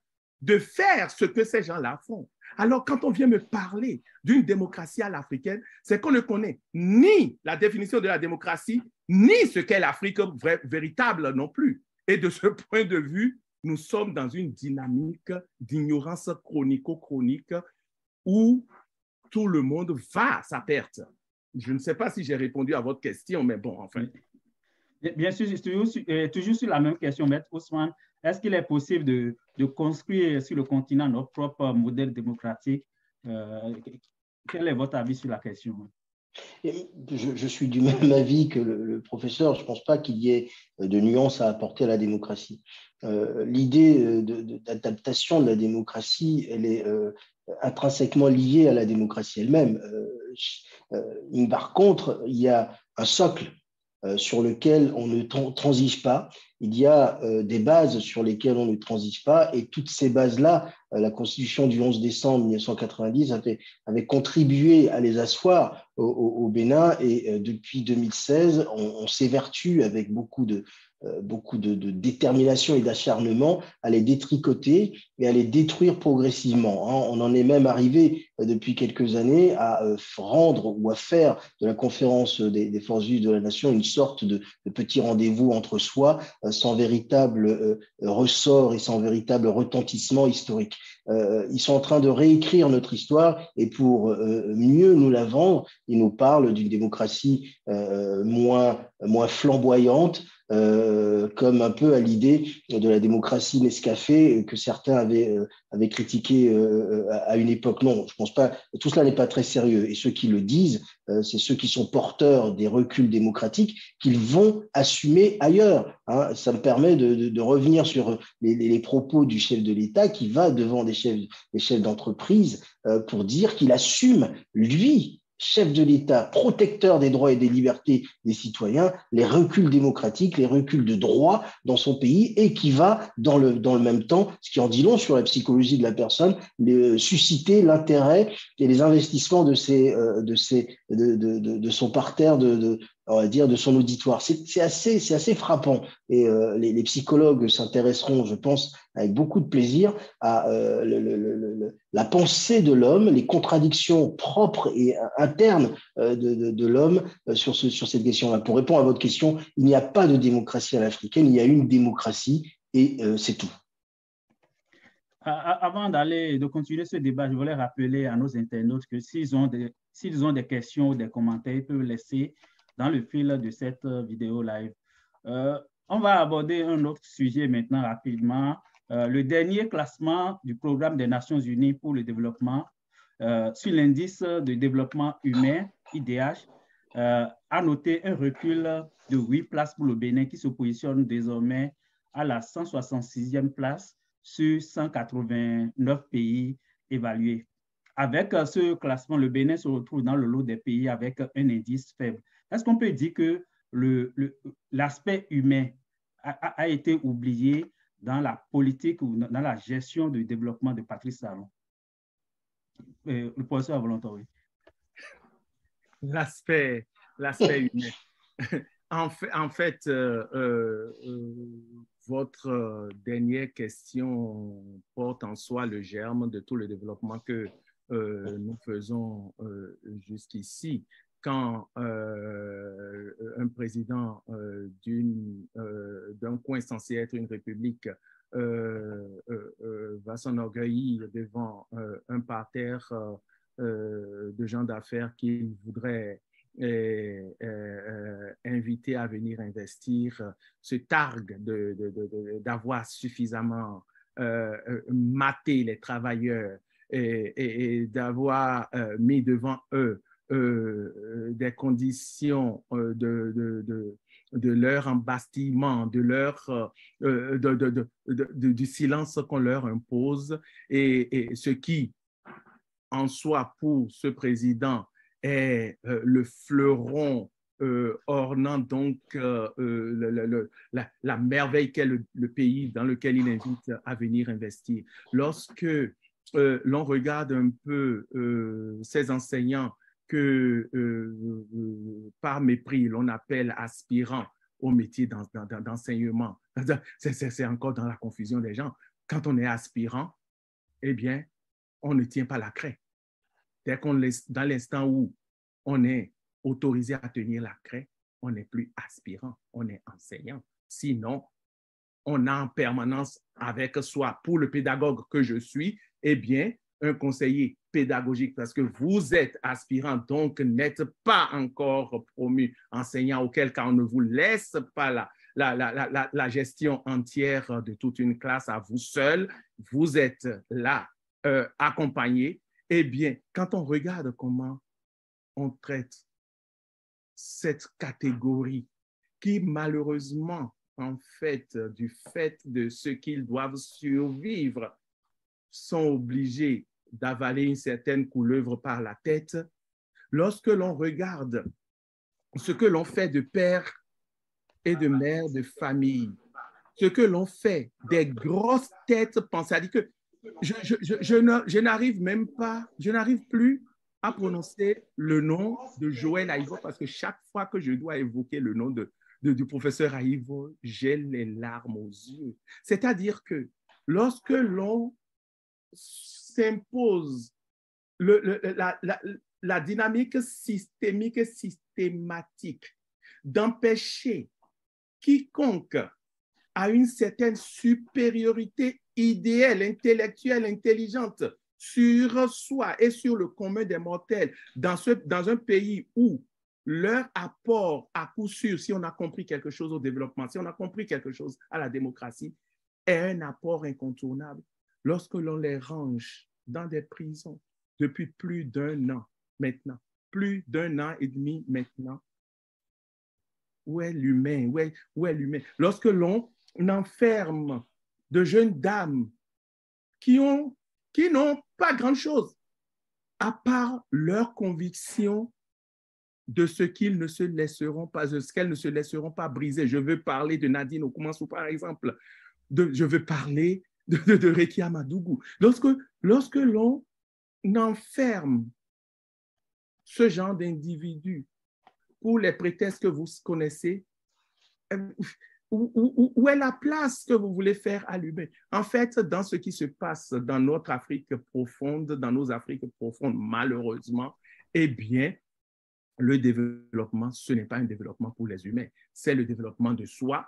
de faire ce que ces gens-là font. Alors, quand on vient me parler d'une démocratie à l'africaine, c'est qu'on ne connaît ni la définition de la démocratie, ni ce qu'est l'Afrique véritable non plus. Et de ce point de vue, nous sommes dans une dynamique d'ignorance chronico-chronique où tout le monde va à sa perte. Je ne sais pas si j'ai répondu à votre question, mais bon, enfin. Bien sûr, toujours sur la même question, Maître Ousmane, est-ce qu'il est possible de construire sur le continent notre propre modèle démocratique? Quel est votre avis sur la question? Je suis du même avis que le professeur. Je ne pense pas qu'il y ait de nuances à apporter à la démocratie. L'idée d'adaptation de la démocratie, elle est intrinsèquement liée à la démocratie elle-même. Par contre, il y a un socle sur lequel on ne transige pas. Il y a des bases sur lesquelles on ne transige pas, et toutes ces bases-là, la Constitution du 11 décembre 1990 avait contribué à les asseoir au Bénin, et depuis 2016, on s'évertue avec beaucoup de détermination et d'acharnement à les détricoter et à les détruire progressivement. On en est même arrivé depuis quelques années à rendre ou à faire de la conférence des forces vives de la nation une sorte de petit rendez-vous entre soi, sans véritable ressort et sans véritable retentissement historique. Ils sont en train de réécrire notre histoire, et pour mieux nous la vendre, ils nous parlent d'une démocratie moins flamboyante, comme un peu à l'idée de la démocratie Nescafé que certains avaient critiqué à une époque. Non, je pense pas. Tout cela n'est pas très sérieux. Et ceux qui le disent, c'est ceux qui sont porteurs des reculs démocratiques qu'ils vont assumer ailleurs. Hein. Ça me permet de revenir sur les propos du chef de l'État qui va devant des chefs d'entreprise pour dire qu'il assume, lui, chef de l'État, protecteur des droits et des libertés des citoyens, les reculs démocratiques, les reculs de droit dans son pays, et qui va, dans le même temps, ce qui en dit long sur la psychologie de la personne, susciter l'intérêt et les investissements de son parterre, on va dire, de son auditoire. C'est assez frappant, et les psychologues s'intéresseront, je pense, avec beaucoup de plaisir à la pensée de l'homme, les contradictions propres et internes de l'homme sur cette question-là. Pour répondre à votre question, il n'y a pas de démocratie à l'africaine, il y a une démocratie, et c'est tout. Avant de continuer ce débat, je voulais rappeler à nos internautes que s'ils ont des questions ou des commentaires, ils peuvent laisser dans le fil de cette vidéo live. On va aborder un autre sujet maintenant rapidement. Le dernier classement du Programme des Nations Unies pour le développement sur l'indice de développement humain, IDH, a noté un recul de 8 places pour le Bénin qui se positionne désormais à la 166e place sur 189 pays évalués. Avec ce classement, le Bénin se retrouve dans le lot des pays avec un indice faible. Est-ce qu'on peut dire que l'aspect humain a été oublié dans la politique ou dans la gestion du développement de Patrice Talon? Le professeur a volontaire, oui. L'aspect humain. En fait, votre dernière question porte en soi le germe de tout le développement que nous faisons jusqu'ici. Quand un président d'un coin censé être une république va s'enorgueillir devant un parterre de gens d'affaires qu'il voudrait inviter à venir investir, se targue d'avoir suffisamment maté les travailleurs et d'avoir mis devant eux des conditions de leur embastillement, du silence qu'on leur impose et ce qui, en soi, pour ce président, est le fleuron ornant donc la merveille qu'est le pays dans lequel il invite à venir investir. Lorsque l'on regarde un peu ces enseignants que par mépris l'on appelle aspirants au métier d'enseignement, c'est encore dans la confusion des gens. Quand on est aspirant, eh bien, on ne tient pas la craie. Dans l'instant où on est autorisé à tenir la craie, on n'est plus aspirant, on est enseignant. Sinon, on a en permanence avec soi, pour le pédagogue que je suis, eh bien, un conseiller pédagogique, parce que vous êtes aspirant, donc n'êtes pas encore promu enseignant, auquel cas on ne vous laisse pas la gestion entière de toute une classe à vous seul. Vous êtes là, accompagné. Eh bien, quand on regarde comment on traite cette catégorie qui, malheureusement, en fait, du fait de ce qu'ils doivent survivre, sont obligés d'avaler une certaine couleuvre par la tête, lorsque l'on regarde ce que l'on fait de pères et de mères de famille, ce que l'on fait des grosses têtes pensées, c'est-à-dire que je n'arrive plus à prononcer le nom de Joël Aïvo parce que chaque fois que je dois évoquer le nom du professeur Aïvo, j'ai les larmes aux yeux. C'est-à-dire que lorsque l'on s'impose la dynamique systémique et systématique d'empêcher quiconque a une certaine supériorité idéale, intellectuelle, intelligente sur soi et sur le commun des mortels dans un pays où leur apport à coup sûr, si on a compris quelque chose au développement, si on a compris quelque chose à la démocratie, est un apport incontournable. Lorsque l'on les range dans des prisons depuis plus d'un an maintenant, plus d'un an et demi maintenant, où est l'humain? Où est l'humain? Lorsque l'on enferme de jeunes dames qui n'ont pas grand-chose à part leur conviction de ce qu'ils ne se laisseront pas, de ce qu'elles ne se laisseront pas briser. Je veux parler de Nadine Okumansou, par exemple. Je veux parler de Rekia Madougou. Lorsque l'on enferme ce genre d'individus pour les prétextes que vous connaissez, où est la place que vous voulez faire à l'humain? En fait, dans ce qui se passe dans notre Afrique profonde, dans nos Afriques profondes, malheureusement, eh bien, le développement, ce n'est pas un développement pour les humains, c'est le développement de soi,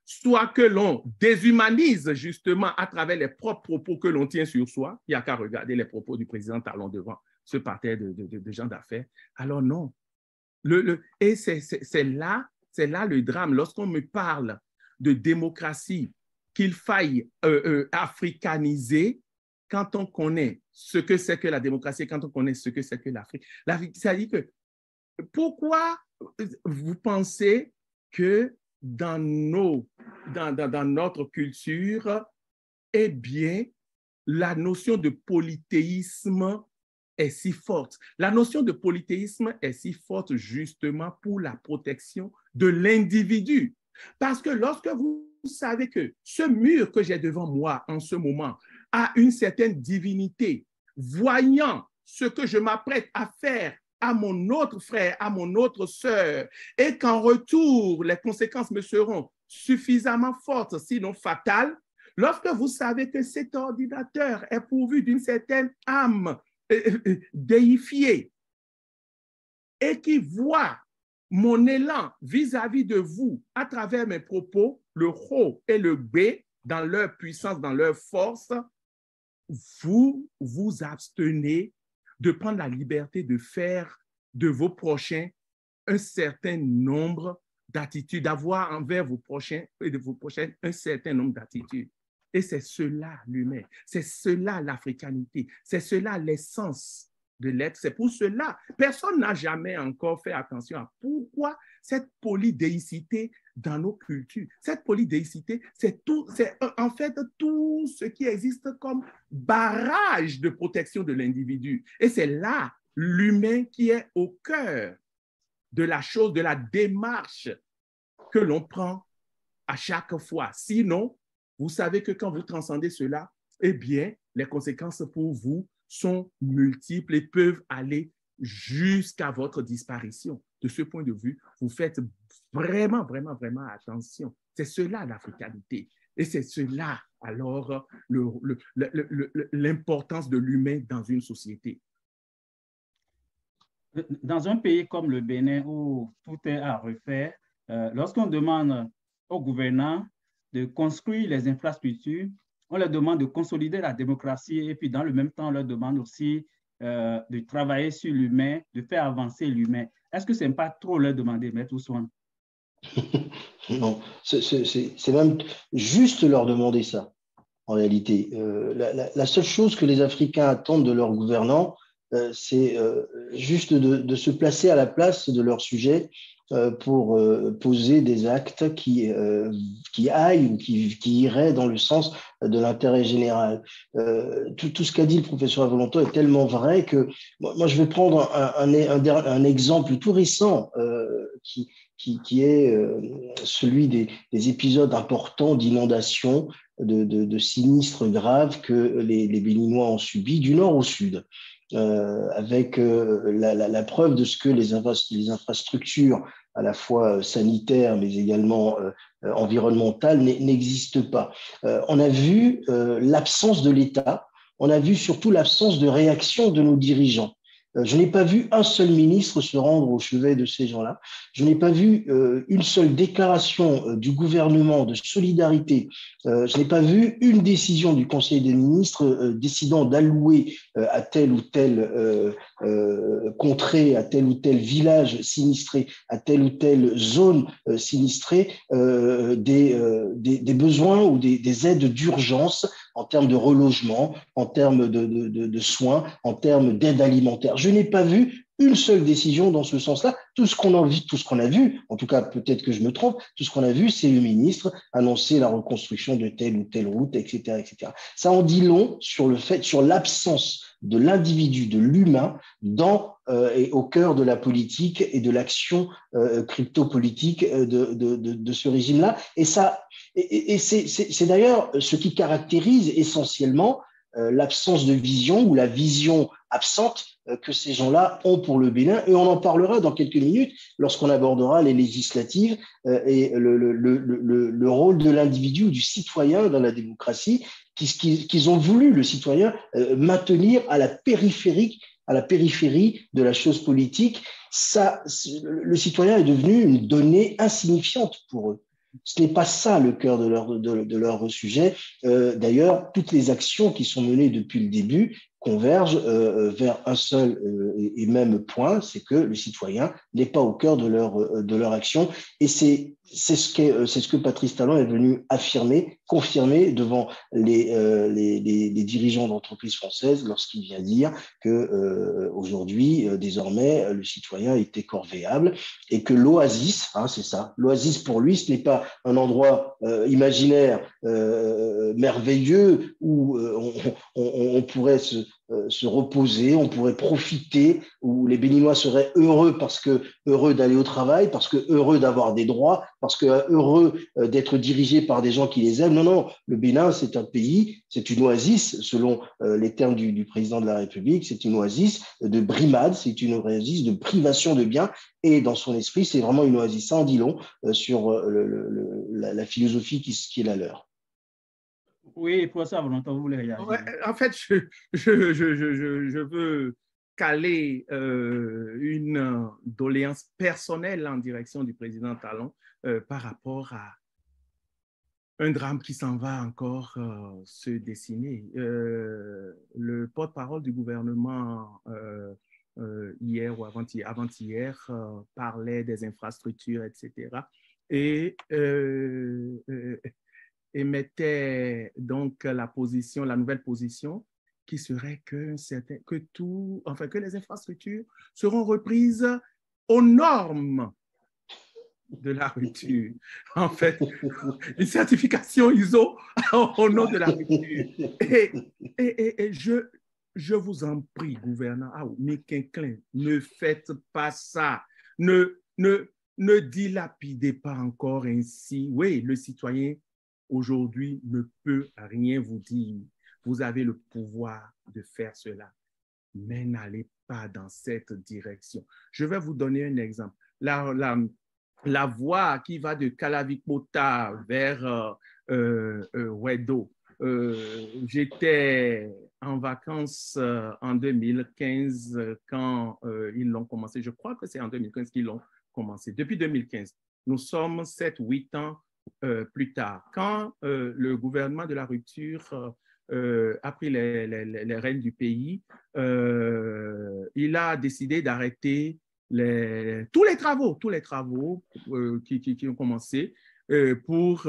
soit que l'on déshumanise justement à travers les propres propos que l'on tient sur soi. Il n'y a qu'à regarder les propos du président Talon devant ce parterre de gens d'affaires. Alors non. Et c'est là le drame. Lorsqu'on me parle de démocratie, qu'il faille africaniser, quand on connaît ce que c'est que la démocratie, quand on connaît ce que c'est que l'Afrique, c'est-à-dire que pourquoi vous pensez que dans notre culture, eh bien, la notion de polythéisme est si forte? La notion de polythéisme est si forte justement pour la protection de l'individu. Parce que lorsque vous savez que ce mur que j'ai devant moi en ce moment a une certaine divinité, voyant ce que je m'apprête à faire à mon autre frère, à mon autre sœur, et qu'en retour, les conséquences me seront suffisamment fortes, sinon fatales, lorsque vous savez que cet ordinateur est pourvu d'une certaine âme déifiée et qui voit mon élan vis-à-vis de vous à travers mes propos, le Ho et le B, dans leur puissance, dans leur force, vous vous abstenez de prendre la liberté de faire de vos prochains un certain nombre d'attitudes, d'avoir envers vos prochains et de vos prochaines un certain nombre d'attitudes. Et c'est cela l'humain, c'est cela l'africanité, c'est cela l'essence de l'être. C'est pour cela, personne n'a jamais encore fait attention à pourquoi cette polydéicité dans nos cultures. Cette polydéicité, c'est en fait tout ce qui existe comme barrage de protection de l'individu. Et c'est là l'humain qui est au cœur de la chose, de la démarche que l'on prend à chaque fois. Sinon, vous savez que quand vous transcendez cela, eh bien, les conséquences pour vous sont multiples et peuvent aller jusqu'à votre disparition. De ce point de vue, vous faites vraiment, vraiment, vraiment attention. C'est cela l'africanité. Et c'est cela, alors, l'importance de l'humain dans une société. Dans un pays comme le Bénin où tout est à refaire, lorsqu'on demande aux gouvernants de construire les infrastructures, on leur demande de consolider la démocratie et puis dans le même temps, on leur demande aussi de travailler sur l'humain, de faire avancer l'humain. Est-ce que ce n'est pas trop leur demander, Maître Ousmane? Non, c'est même juste leur demander ça, en réalité. La seule chose que les Africains attendent de leurs gouvernants, c'est juste de se placer à la place de leur sujet pour poser des actes qui aillent ou qui iraient dans le sens de l'intérêt général. Tout ce qu'a dit le professeur Avolonto est tellement vrai que moi je vais prendre un exemple tout récent qui est celui des épisodes importants d'inondations, de sinistres graves que les Béninois ont subis du nord au sud. Avec la preuve de ce que les infrastructures à la fois sanitaires mais également environnementales n'existent pas. On a vu l'absence de l'État, on a vu surtout l'absence de réaction de nos dirigeants. Je n'ai pas vu un seul ministre se rendre au chevet de ces gens-là. Je n'ai pas vu une seule déclaration du gouvernement de solidarité. Je n'ai pas vu une décision du Conseil des ministres décidant d'allouer à tel ou tel contrée, à tel ou tel village sinistré, à telle ou telle zone sinistrée, des besoins ou des aides d'urgence en termes de relogement, en termes de soins, en termes d'aide alimentaire. Je n'ai pas vu une seule décision dans ce sens-là. Tout ce qu'on a vu, en tout cas peut-être que je me trompe, tout ce qu'on a vu, c'est le ministre annoncer la reconstruction de telle ou telle route, etc., etc. Ça en dit long sur l'absence de l'individu, de l'humain et au cœur de la politique et de l'action crypto-politique de ce régime-là. Et c'est d'ailleurs ce qui caractérise essentiellement l'absence de vision ou la vision absente que ces gens-là ont pour le Bénin. Et on en parlera dans quelques minutes lorsqu'on abordera les législatives et le rôle de l'individu ou du citoyen dans la démocratie qu'ils ont voulu, le citoyen, maintenir à la périphérie de la chose politique. Le citoyen est devenu une donnée insignifiante pour eux. Ce n'est pas ça le cœur de leur sujet. D'ailleurs, toutes les actions qui sont menées depuis le début convergent vers un seul et même point, c'est que le citoyen n'est pas au cœur de leur action. Et c'est c'est ce que Patrice Talon est venu affirmer, confirmer devant les dirigeants d'entreprises françaises lorsqu'il vient dire que aujourd'hui, désormais, le citoyen était corvéable et que l'oasis, hein, c'est ça, l'oasis pour lui, ce n'est pas un endroit imaginaire, merveilleux où on pourrait se reposer, on pourrait profiter, où les Béninois seraient heureux parce que heureux d'aller au travail, parce que heureux d'avoir des droits, parce que heureux d'être dirigés par des gens qui les aiment. Non, non, le Bénin, c'est un pays, c'est une oasis, selon les termes du président de la République, c'est une oasis de brimade, c'est une oasis de privation de biens, et dans son esprit, c'est vraiment une oasis. Ça en dit long sur la philosophie qui est la leur. Oui, pour ça, Valentin, vous voulez réagir? Ouais, en fait, je veux caler une doléance personnelle en direction du président Talon par rapport à un drame qui s'en va encore se dessiner. Le porte-parole du gouvernement hier ou avant-hier parlait des infrastructures, etc. Et émettait donc la nouvelle position qui serait que les infrastructures seront reprises aux normes de la rupture. En fait, une certification ISO au nom de la rupture. Et je vous en prie, gouvernant, mais Quinquelin, ne faites pas ça. Ne dilapidez pas encore ainsi. Oui, le citoyen aujourd'hui ne peut rien vous dire. Vous avez le pouvoir de faire cela, mais n'allez pas dans cette direction. Je vais vous donner un exemple. La voie qui va de Calavikota vers Wedo. J'étais en vacances en 2015 quand ils l'ont commencé. Je crois que c'est en 2015 qu'ils l'ont commencé. Depuis 2015, nous sommes 7-8 ans plus tard. Quand le gouvernement de la rupture a pris les rênes du pays, il a décidé d'arrêter tous les travaux qui ont commencé pour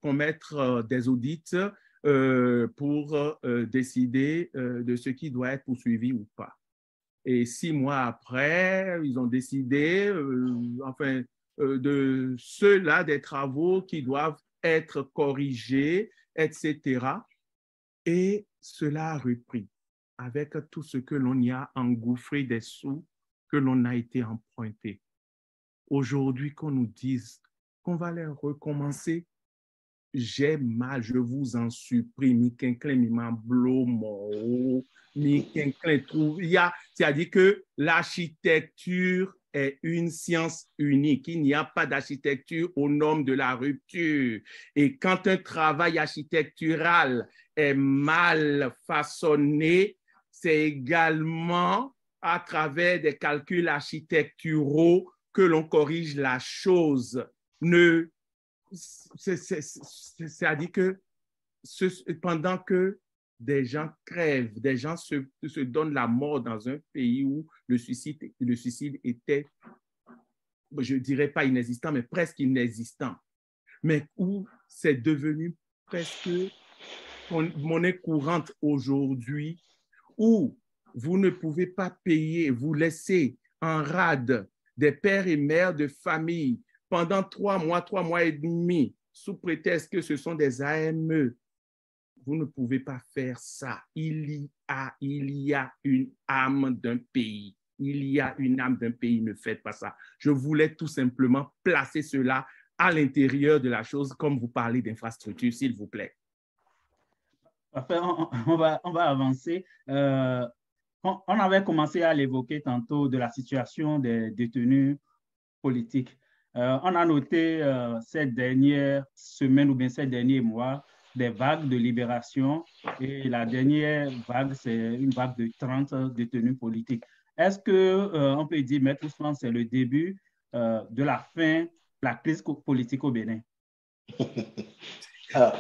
commettre des audits pour décider de ce qui doit être poursuivi ou pas. Et 6 mois après, ils ont décidé, de ceux-là, des travaux qui doivent être corrigés, etc. Et cela a repris avec tout ce que l'on y a engouffré des sous que l'on a été emprunté. Aujourd'hui, qu'on nous dise qu'on va les recommencer, j'ai mal, je vous en supplie. Mi Quinquelin, mi mamblo, mo, mi Quinquelin trouve. C'est-à-dire que l'architecture est une science unique. Il n'y a pas d'architecture aux normes de la rupture. Et quand un travail architectural est mal façonné, c'est également à travers des calculs architecturaux que l'on corrige la chose. C'est-à-dire que pendant que des gens crèvent, des gens se donnent la mort dans un pays où le suicide était, je ne dirais pas inexistant, mais presque inexistant, mais où c'est devenu presque monnaie courante aujourd'hui, où vous ne pouvez pas payer, vous laissez en rade des pères et mères de famille pendant 3 mois et demi, sous prétexte que ce sont des AME. Vous ne pouvez pas faire ça. Il y a une âme d'un pays. Il y a une âme d'un pays. Ne faites pas ça. Je voulais tout simplement placer cela à l'intérieur de la chose, comme vous parlez d'infrastructure, s'il vous plaît. Enfin, on va avancer. On avait commencé à l'évoquer tantôt de la situation des détenus politiques. On a noté ces dernières semaines ou bien ces derniers mois des vagues de libération et la dernière vague, c'est une vague de 30 détenus politiques. Est-ce qu'on peut dire, Maître Ousmane, c'est le début de la fin de la crise politique au Bénin? Alors,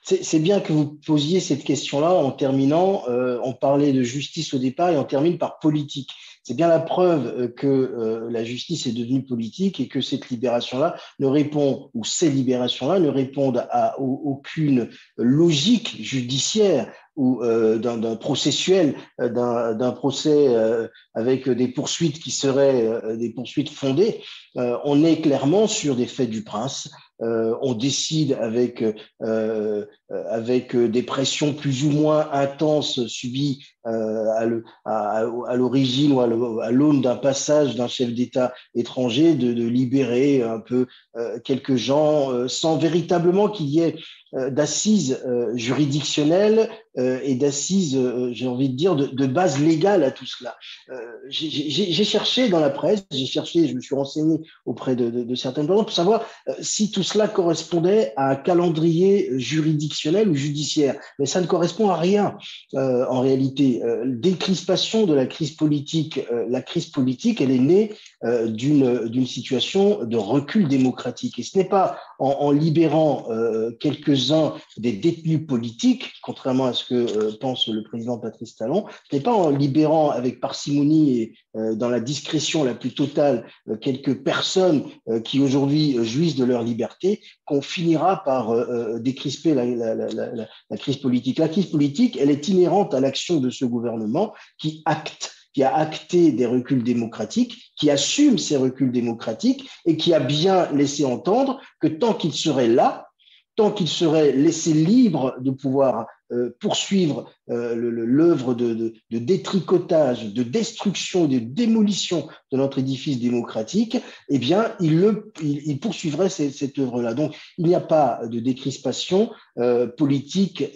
C'est bien que vous posiez cette question-là en terminant. On parlait de justice au départ et on termine par politique. C'est bien la preuve que la justice est devenue politique et que cette libération-là ne répond, ou ces libérations-là ne répondent à aucune logique judiciaire ou d'un processuel, d'un procès avec des poursuites qui seraient des poursuites fondées. On est clairement sur des faits du prince. On décide avec des pressions plus ou moins intenses subies à l'origine ou à l'aune d'un passage d'un chef d'État étranger de libérer un peu quelques gens sans véritablement qu'il y ait d'assises juridictionnelles et d'assises, j'ai envie de dire, de base légale à tout cela. J'ai cherché dans la presse, je me suis renseigné auprès de certaines personnes pour savoir si tout cela correspondait à un calendrier juridictionnel ou judiciaire. Mais ça ne correspond à rien en réalité. Décrispation de la crise politique, elle est née d'une situation de recul démocratique. Et ce n'est pas en libérant quelques-uns des détenus politiques, contrairement à ce que pense le président Patrice Talon, ce n'est pas en libérant avec parcimonie et dans la discrétion la plus totale quelques personnes qui aujourd'hui jouissent de leur liberté qu'on finira par décrisper la crise politique. La crise politique, elle est inhérente à l'action de ce gouvernement qui a acté des reculs démocratiques, qui assume ces reculs démocratiques et qui a bien laissé entendre que tant qu'il serait là, tant qu'il serait laissé libre de pouvoir poursuivre l'œuvre de détricotage, de destruction et de démolition de notre édifice démocratique, eh bien, il poursuivrait cette œuvre-là. Donc, il n'y a pas de décrispation politique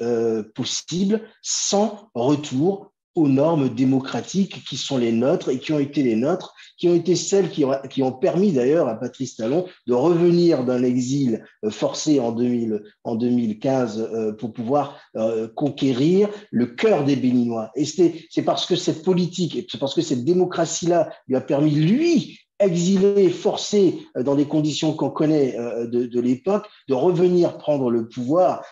possible sans retour aux normes démocratiques qui sont les nôtres et qui ont été les nôtres, qui ont été celles qui ont permis d'ailleurs à Patrice Talon de revenir d'un exil forcé en 2015 pour pouvoir conquérir le cœur des Béninois. Et c'est parce que cette politique, et c'est parce que cette démocratie-là lui a permis, lui, exilé, forcé dans des conditions qu'on connaît de l'époque, de revenir prendre le pouvoir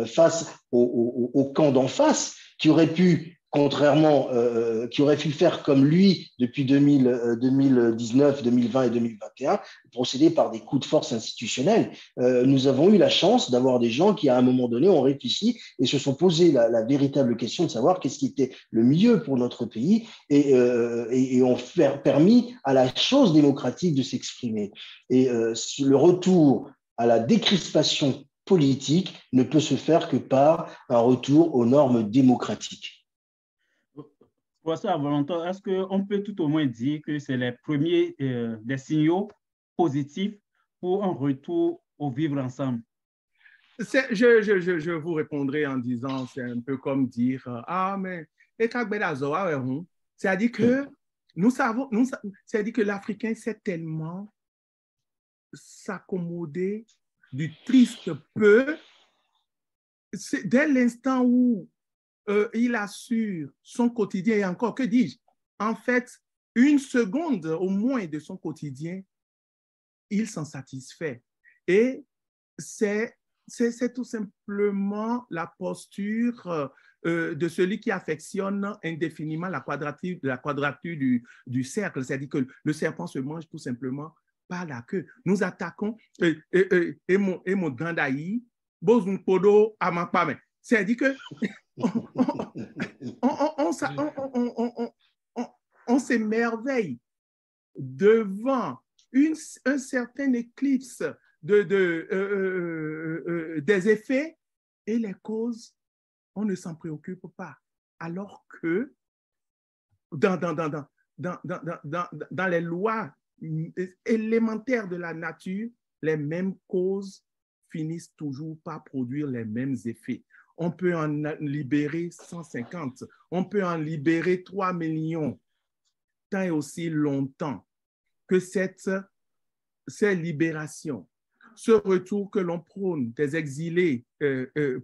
face au camp d'en face qui aurait pu qui aurait pu faire comme lui depuis 2019, 2020 et 2021, procéder par des coups de force institutionnels. Nous avons eu la chance d'avoir des gens qui, à un moment donné, ont réfléchi et se sont posé la véritable question de savoir qu'est-ce qui était le mieux pour notre pays et ont permis à la chose démocratique de s'exprimer. Et le retour à la décrispation politique ne peut se faire que par un retour aux normes démocratiques. Professeur Valentin, est-ce qu'on peut tout au moins dire que c'est les premiers des signaux positifs pour un retour au vivre ensemble? Je vous répondrai en disant, c'est un peu comme dire, ah, mais c'est-à-dire que c'est-à-dire que l'Africain sait tellement s'accommoder du triste peu, dès l'instant où il assure son quotidien, et encore, que dis-je, en fait, une seconde au moins de son quotidien, il s'en satisfait. Et c'est tout simplement la posture de celui qui affectionne indéfiniment la quadrature du cercle. C'est-à-dire que le serpent se mange tout simplement par la queue. Nous attaquons et mon gandaï, bozun podo amankpame. C'est-à-dire que on s'émerveille devant un certain éclipse des effets et les causes, on ne s'en préoccupe pas. Alors que dans les lois élémentaires de la nature, les mêmes causes finissent toujours par produire les mêmes effets. On peut en libérer 150, on peut en libérer 3 millions, tant et aussi longtemps que ces libérations, ce retour que l'on prône des exilés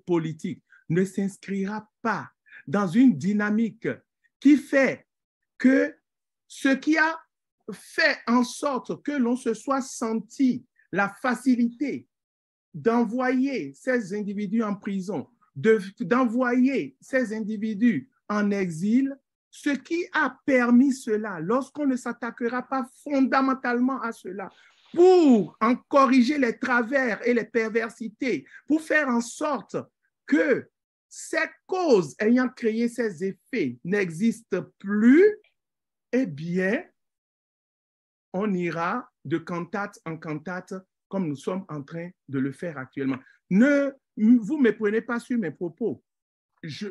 politiques ne s'inscrira pas dans une dynamique qui fait que ce qui a fait en sorte que l'on se soit senti la facilité d'envoyer ces individus en prison, d'envoyer ces individus en exil, ce qui a permis cela, lorsqu'on ne s'attaquera pas fondamentalement à cela, pour en corriger les travers et les perversités, pour faire en sorte que ces causes ayant créé ces effets n'existent plus, eh bien, on ira de cantate en cantate comme nous sommes en train de le faire actuellement. Ne vous méprenez pas sur mes propos. Je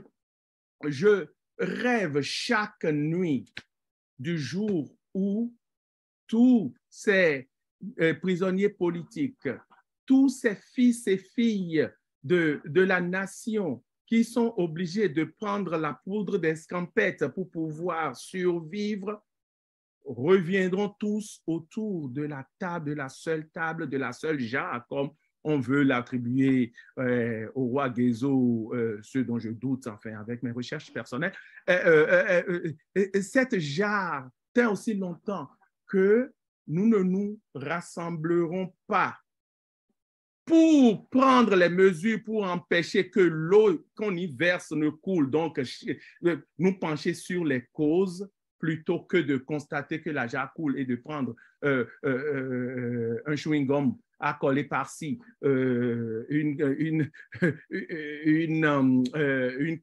rêve chaque nuit du jour où tous ces prisonniers politiques, tous ces fils et filles de la nation qui sont obligés de prendre la poudre d'escampette pour pouvoir survivre, reviendront tous autour de la table, de la seule jarre, comme on veut l'attribuer au roi Guézo, ce dont je doute, enfin, avec mes recherches personnelles. Cette jarre, tant aussi longtemps que nous ne nous rassemblerons pas pour prendre les mesures pour empêcher que l'eau qu'on y verse ne coule, donc nous pencher sur les causes plutôt que de constater que la jarre coule et de prendre un chewing-gum à coller par-ci, une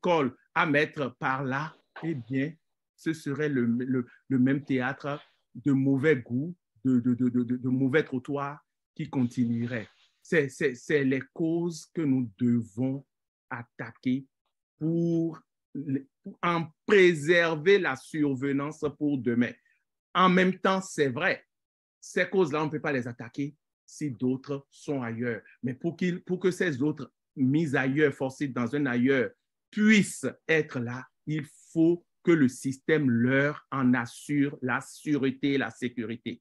colle à mettre par-là, eh bien, ce serait le même théâtre de mauvais goût, de mauvais trottoir qui continuerait. C'est les causes que nous devons attaquer pour en préserver la survenance pour demain. En même temps, c'est vrai, ces causes-là, on ne peut pas les attaquer si d'autres sont ailleurs. Mais pour que ces autres mises ailleurs, forcées dans un ailleurs, puissent être là, il faut que le système leur en assure la sûreté et la sécurité.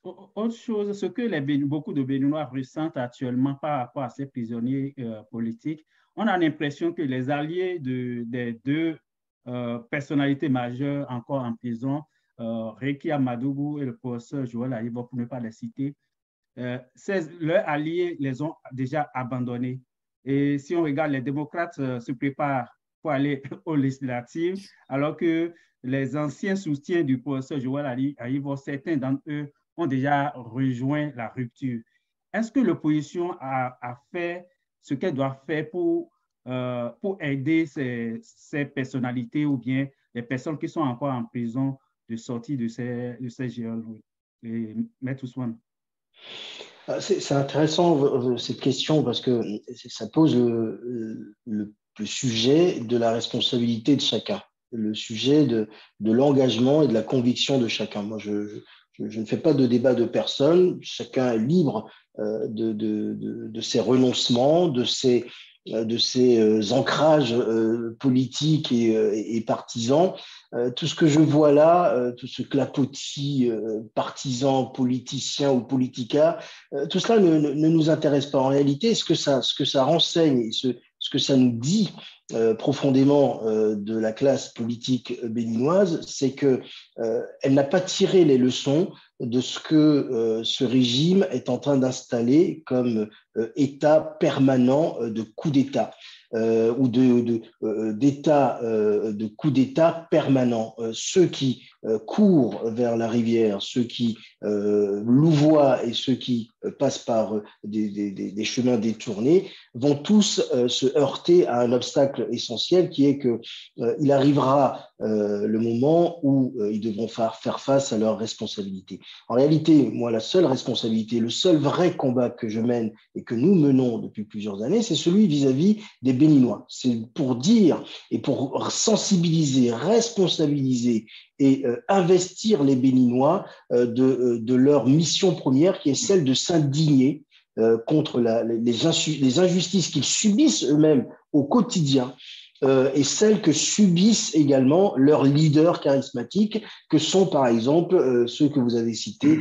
Autre chose, ce que beaucoup de Béninois ressentent actuellement par rapport à ces prisonniers politiques, on a l'impression que les alliés des deux personnalités majeures encore en prison, Réki Amadougou et le professeur Joël Aïvo, pour ne pas les citer, leurs alliés les ont déjà abandonnés. Et si on regarde, les démocrates se préparent pour aller aux législatives, alors que les anciens soutiens du professeur Joël Aïvo, certains d'entre eux ont déjà rejoint la rupture. Est-ce que l'opposition a fait ce qu'elle doit faire pour aider ces personnalités ou bien les personnes qui sont encore en prison de sortir de ces géoles? Maître Ousmane. C'est intéressant cette question parce que ça pose le sujet de la responsabilité de chacun, le sujet de l'engagement et de la conviction de chacun. Moi, je ne fais pas de débat de personne, chacun est libre de ses renoncements, de ses ancrages politiques et partisans. Tout ce que je vois là, tout ce clapotis partisan, politicien ou politica, tout cela ne nous intéresse pas. En réalité, ce que ça renseigne et ce que ça nous dit profondément de la classe politique béninoise, c'est que elle n'a pas tiré les leçons de ce que ce régime est en train d'installer comme état permanent de coup d'État ou d'état de coup d'État permanent. Ceux qui courent vers la rivière, ceux qui louvoient et ceux qui passent par des chemins détournés vont tous se heurter à un obstacle essentiel qui est qu'il arrivera le moment où ils devront faire face à leurs responsabilités. En réalité, moi, la seule responsabilité, le seul vrai combat que je mène et que nous menons depuis plusieurs années, c'est celui vis-à-vis des Béninois. C'est pour dire et pour sensibiliser, responsabiliser et investir les Béninois de leur mission première qui est celle de s'indigner contre les injustices qu'ils subissent eux-mêmes au quotidien et celles que subissent également leurs leaders charismatiques que sont par exemple ceux que vous avez cités,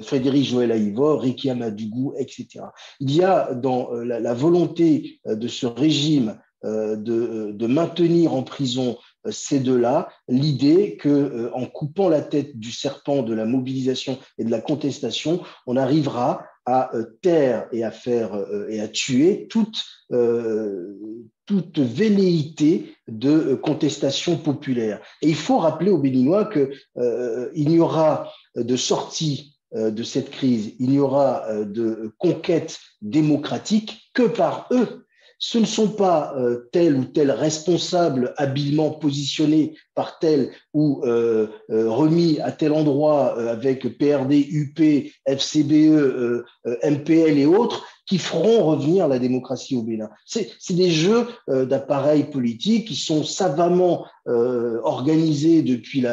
Frédéric Joël Aïvo, Réki Amadougou, etc. Il y a dans la volonté de ce régime de maintenir en prison ces deux-là, l'idée qu'en coupant la tête du serpent de la mobilisation et de la contestation, on arrivera à taire et à faire et à tuer toute velléité de contestation populaire. Et il faut rappeler aux Béninois qu'il n'y aura de sortie de cette crise, il n'y aura de conquête démocratique que par eux. Ce ne sont pas tel ou tel responsable habilement positionné par tel ou remis à tel endroit avec PRD, UP, FCBE, MPL et autres qui feront revenir la démocratie au Bénin. C'est des jeux d'appareils politiques qui sont savamment organisés depuis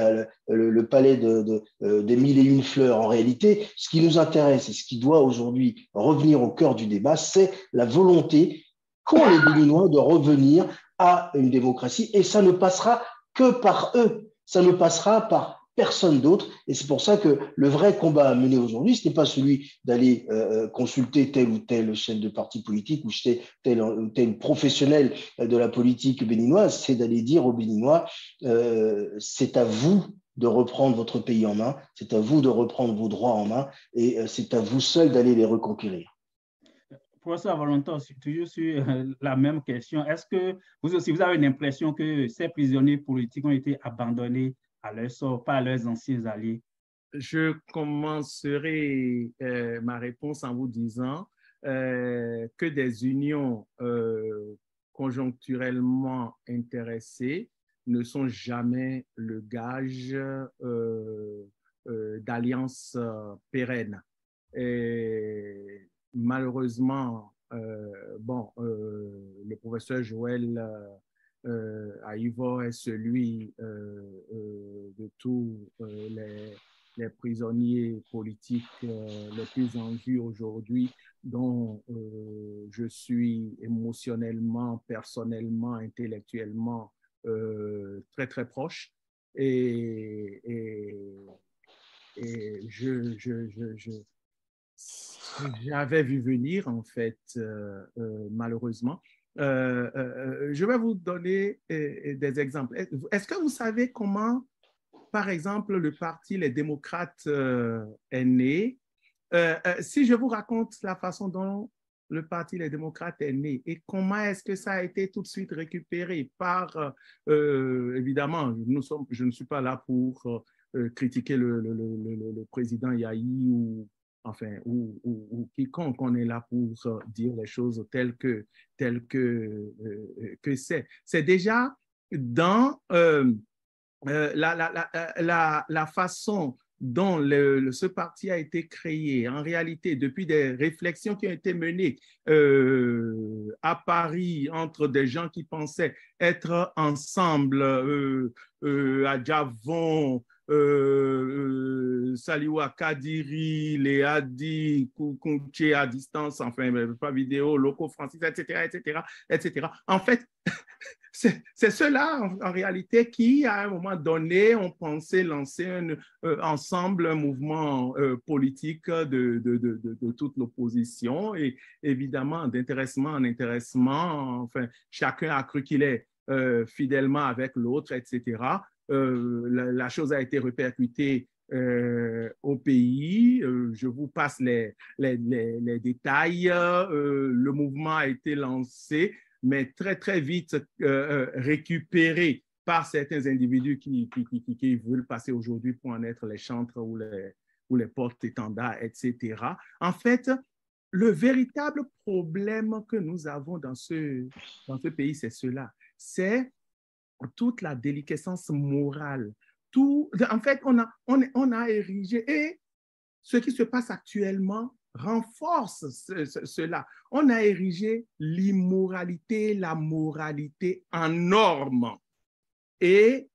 le palais des mille et une fleurs. En réalité, ce qui nous intéresse et ce qui doit aujourd'hui revenir au cœur du débat, c'est la volonté qu'ont les Béninois de revenir à une démocratie. Et ça ne passera que par eux. Ça ne passera par personne d'autre. Et c'est pour ça que le vrai combat à mener aujourd'hui, ce n'est pas celui d'aller consulter tel ou tel chef de parti politique ou tel ou tel professionnel de la politique béninoise, c'est d'aller dire aux Béninois, c'est à vous de reprendre votre pays en main, c'est à vous de reprendre vos droits en main et c'est à vous seul d'aller les reconquérir. Professeur Valentin, toujours sur la même question, est-ce que vous aussi, vous avez l'impression que ces prisonniers politiques ont été abandonnés à leur sort par leurs anciens alliés? Je commencerai ma réponse en vous disant que des unions conjoncturellement intéressées ne sont jamais le gage d'alliances pérennes. Et malheureusement, le professeur Joël Aïvo est celui de tous les prisonniers politiques les plus en vue aujourd'hui, dont je suis émotionnellement, personnellement, intellectuellement très, très proche. Et j'avais vu venir, en fait, malheureusement. Je vais vous donner des exemples. Est-ce que vous savez comment, par exemple, le parti Les Démocrates est né? Si je vous raconte la façon dont le parti Les Démocrates est né et comment est-ce que ça a été tout de suite récupéré par, évidemment, je ne suis pas là pour critiquer le président Yahi ou quiconque, on est là pour dire les choses telles que c'est. C'est déjà dans la façon dont ce parti a été créé, en réalité, depuis des réflexions qui ont été menées à Paris entre des gens qui pensaient être ensemble à Javon, Saliwa Kadiri, Léadi, Kounché à distance, enfin, pas vidéo, locaux Francis, etc. En fait, c'est ceux-là, en réalité, qui, à un moment donné, ont pensé lancer ensemble un mouvement politique de toute l'opposition et évidemment, d'intéressement en intéressement, enfin, chacun a cru qu'il est fidèlement avec l'autre, etc. La chose a été répercutée au pays. Je vous passe les détails. Le mouvement a été lancé, mais très, très vite récupéré par certains individus qui veulent passer aujourd'hui pour en être les chantres ou les porte-étendards, etc. En fait, le véritable problème que nous avons dans ce pays, c'est cela. C'est toute la déliquescence morale. En fait, on a érigé, et ce qui se passe actuellement renforce cela. On a érigé l'immoralité, la moralité en norme. Et,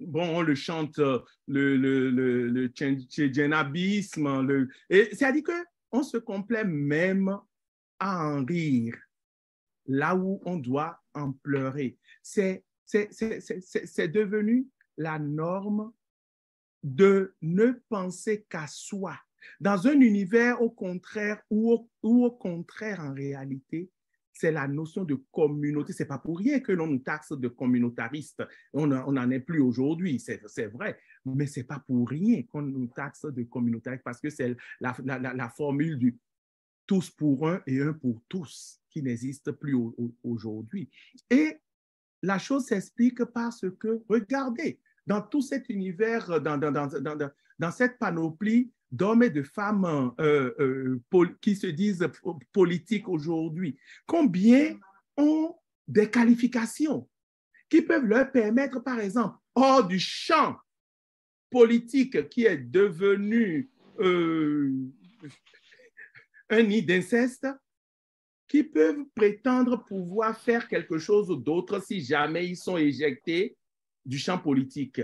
bon, on le chante, le tchédjenabisme, c'est-à-dire qu'on se complaît même à en rire, là où on doit en pleurer. C'est devenu la norme de ne penser qu'à soi. Dans un univers au contraire, ou au contraire en réalité, c'est la notion de communauté. Ce n'est pas pour rien que l'on nous taxe de communautaristes. On n'en est plus aujourd'hui, c'est vrai, mais ce n'est pas pour rien qu'on nous taxe de communautaristes parce que c'est la formule tous pour un et un pour tous, qui n'existe plus aujourd'hui. Et la chose s'explique parce que, regardez, dans tout cet univers, dans cette panoplie d'hommes et de femmes qui se disent politiques aujourd'hui, combien ont des qualifications qui peuvent leur permettre, par exemple, hors du champ politique qui est devenu un nid d'inceste, qui peuvent prétendre pouvoir faire quelque chose d'autre si jamais ils sont éjectés du champ politique.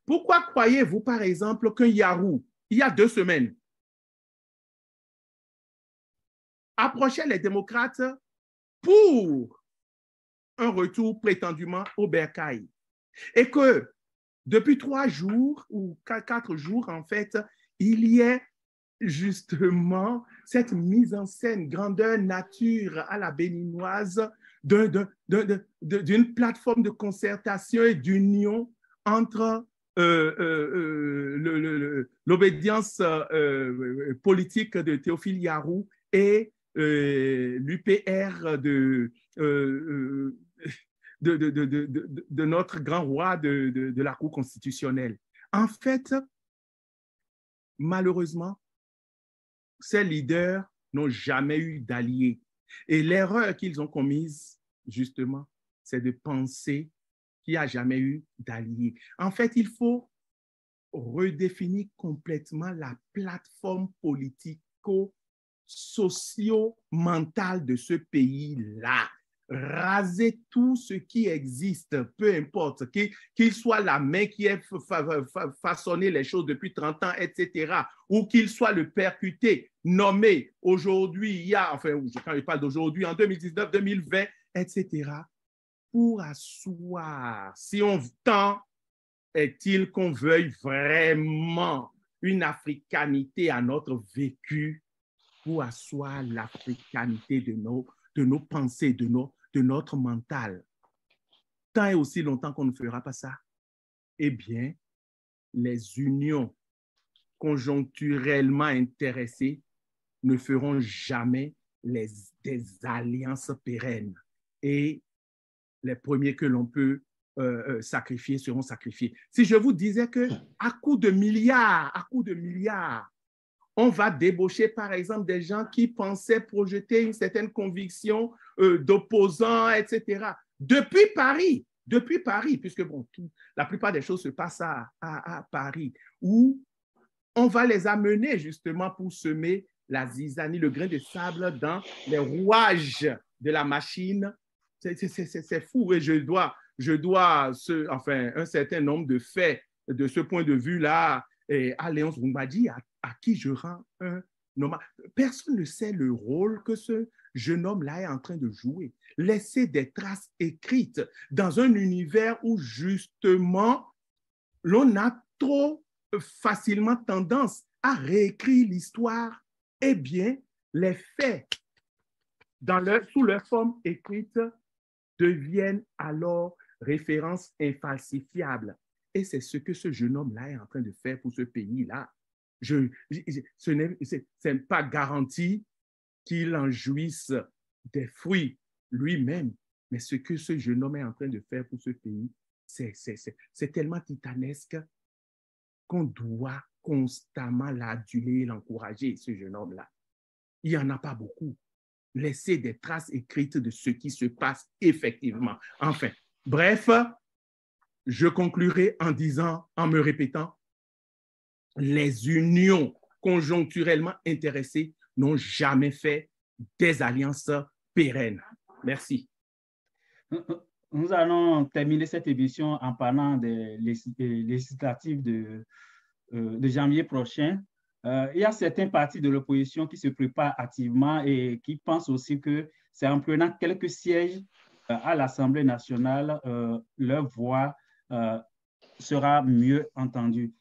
Pourquoi croyez-vous, par exemple, qu'un Yarou, il y a 2 semaines, approchait les démocrates pour un retour prétendument au bercail, et que depuis 3 jours ou 4 jours, en fait, il y ait justement cette mise en scène grandeur nature à la béninoise d'une plateforme de concertation et d'union entre l'obédience politique de Théophile Yarou et l'UPR de notre grand roi de la Cour constitutionnelle. En fait, malheureusement, ces leaders n'ont jamais eu d'alliés. Et l'erreur qu'ils ont commise, justement, c'est de penser qu'il n'y a jamais eu d'alliés. En fait, il faut redéfinir complètement la plateforme politico-socio-mentale de ce pays-là. Raser tout ce qui existe, peu importe, qu'il soit la main qui ait façonné les choses depuis 30 ans, etc., ou qu'il soit le percuté, nommé aujourd'hui, il y a, enfin, quand je parle d'aujourd'hui, en 2019, 2020, etc., pour asseoir, si on tant est-il qu'on veuille vraiment une africanité à notre vécu, pour asseoir l'africanité de nos pensées, de notre mental. Tant et aussi longtemps qu'on ne fera pas ça, eh bien, les unions conjoncturellement intéressées ne feront jamais des alliances pérennes. Et les premiers que l'on peut sacrifier seront sacrifiés. Si je vous disais qu'à coup de milliards, on va débaucher, par exemple, des gens qui pensaient projeter une certaine conviction d'opposants, etc. Depuis Paris, puisque bon, la plupart des choses se passent à Paris, où on va les amener justement pour semer la zizanie, le grain de sable dans les rouages de la machine. C'est fou, et je dois un certain nombre de faits de ce point de vue-là à Léonce Boumadi, à qui je rends un hommage. Personne ne sait le rôle que ce jeune homme-là est en train de jouer. Laisser des traces écrites dans un univers où justement l'on a trop facilement tendance à réécrire l'histoire. Eh bien, les faits sous leur forme écrite deviennent alors références infalsifiables. Et c'est ce que ce jeune homme-là est en train de faire pour ce pays-là. Ce n'est pas garanti qu'il en jouisse des fruits lui-même, mais ce que ce jeune homme est en train de faire pour ce pays, c'est tellement titanesque qu'on doit constamment l'aduler, l'encourager, ce jeune homme-là. Il n'y en a pas beaucoup. Laisser des traces écrites de ce qui se passe effectivement. Enfin, bref, je conclurai en me répétant, les unions conjoncturellement intéressées n'ont jamais fait des alliances pérennes. Merci. Nous allons terminer cette émission en parlant des législatives de janvier prochain. Il y a certains partis de l'opposition qui se préparent activement et qui pensent aussi que c'est en prenant quelques sièges à l'Assemblée nationale, leur voix sera mieux entendue.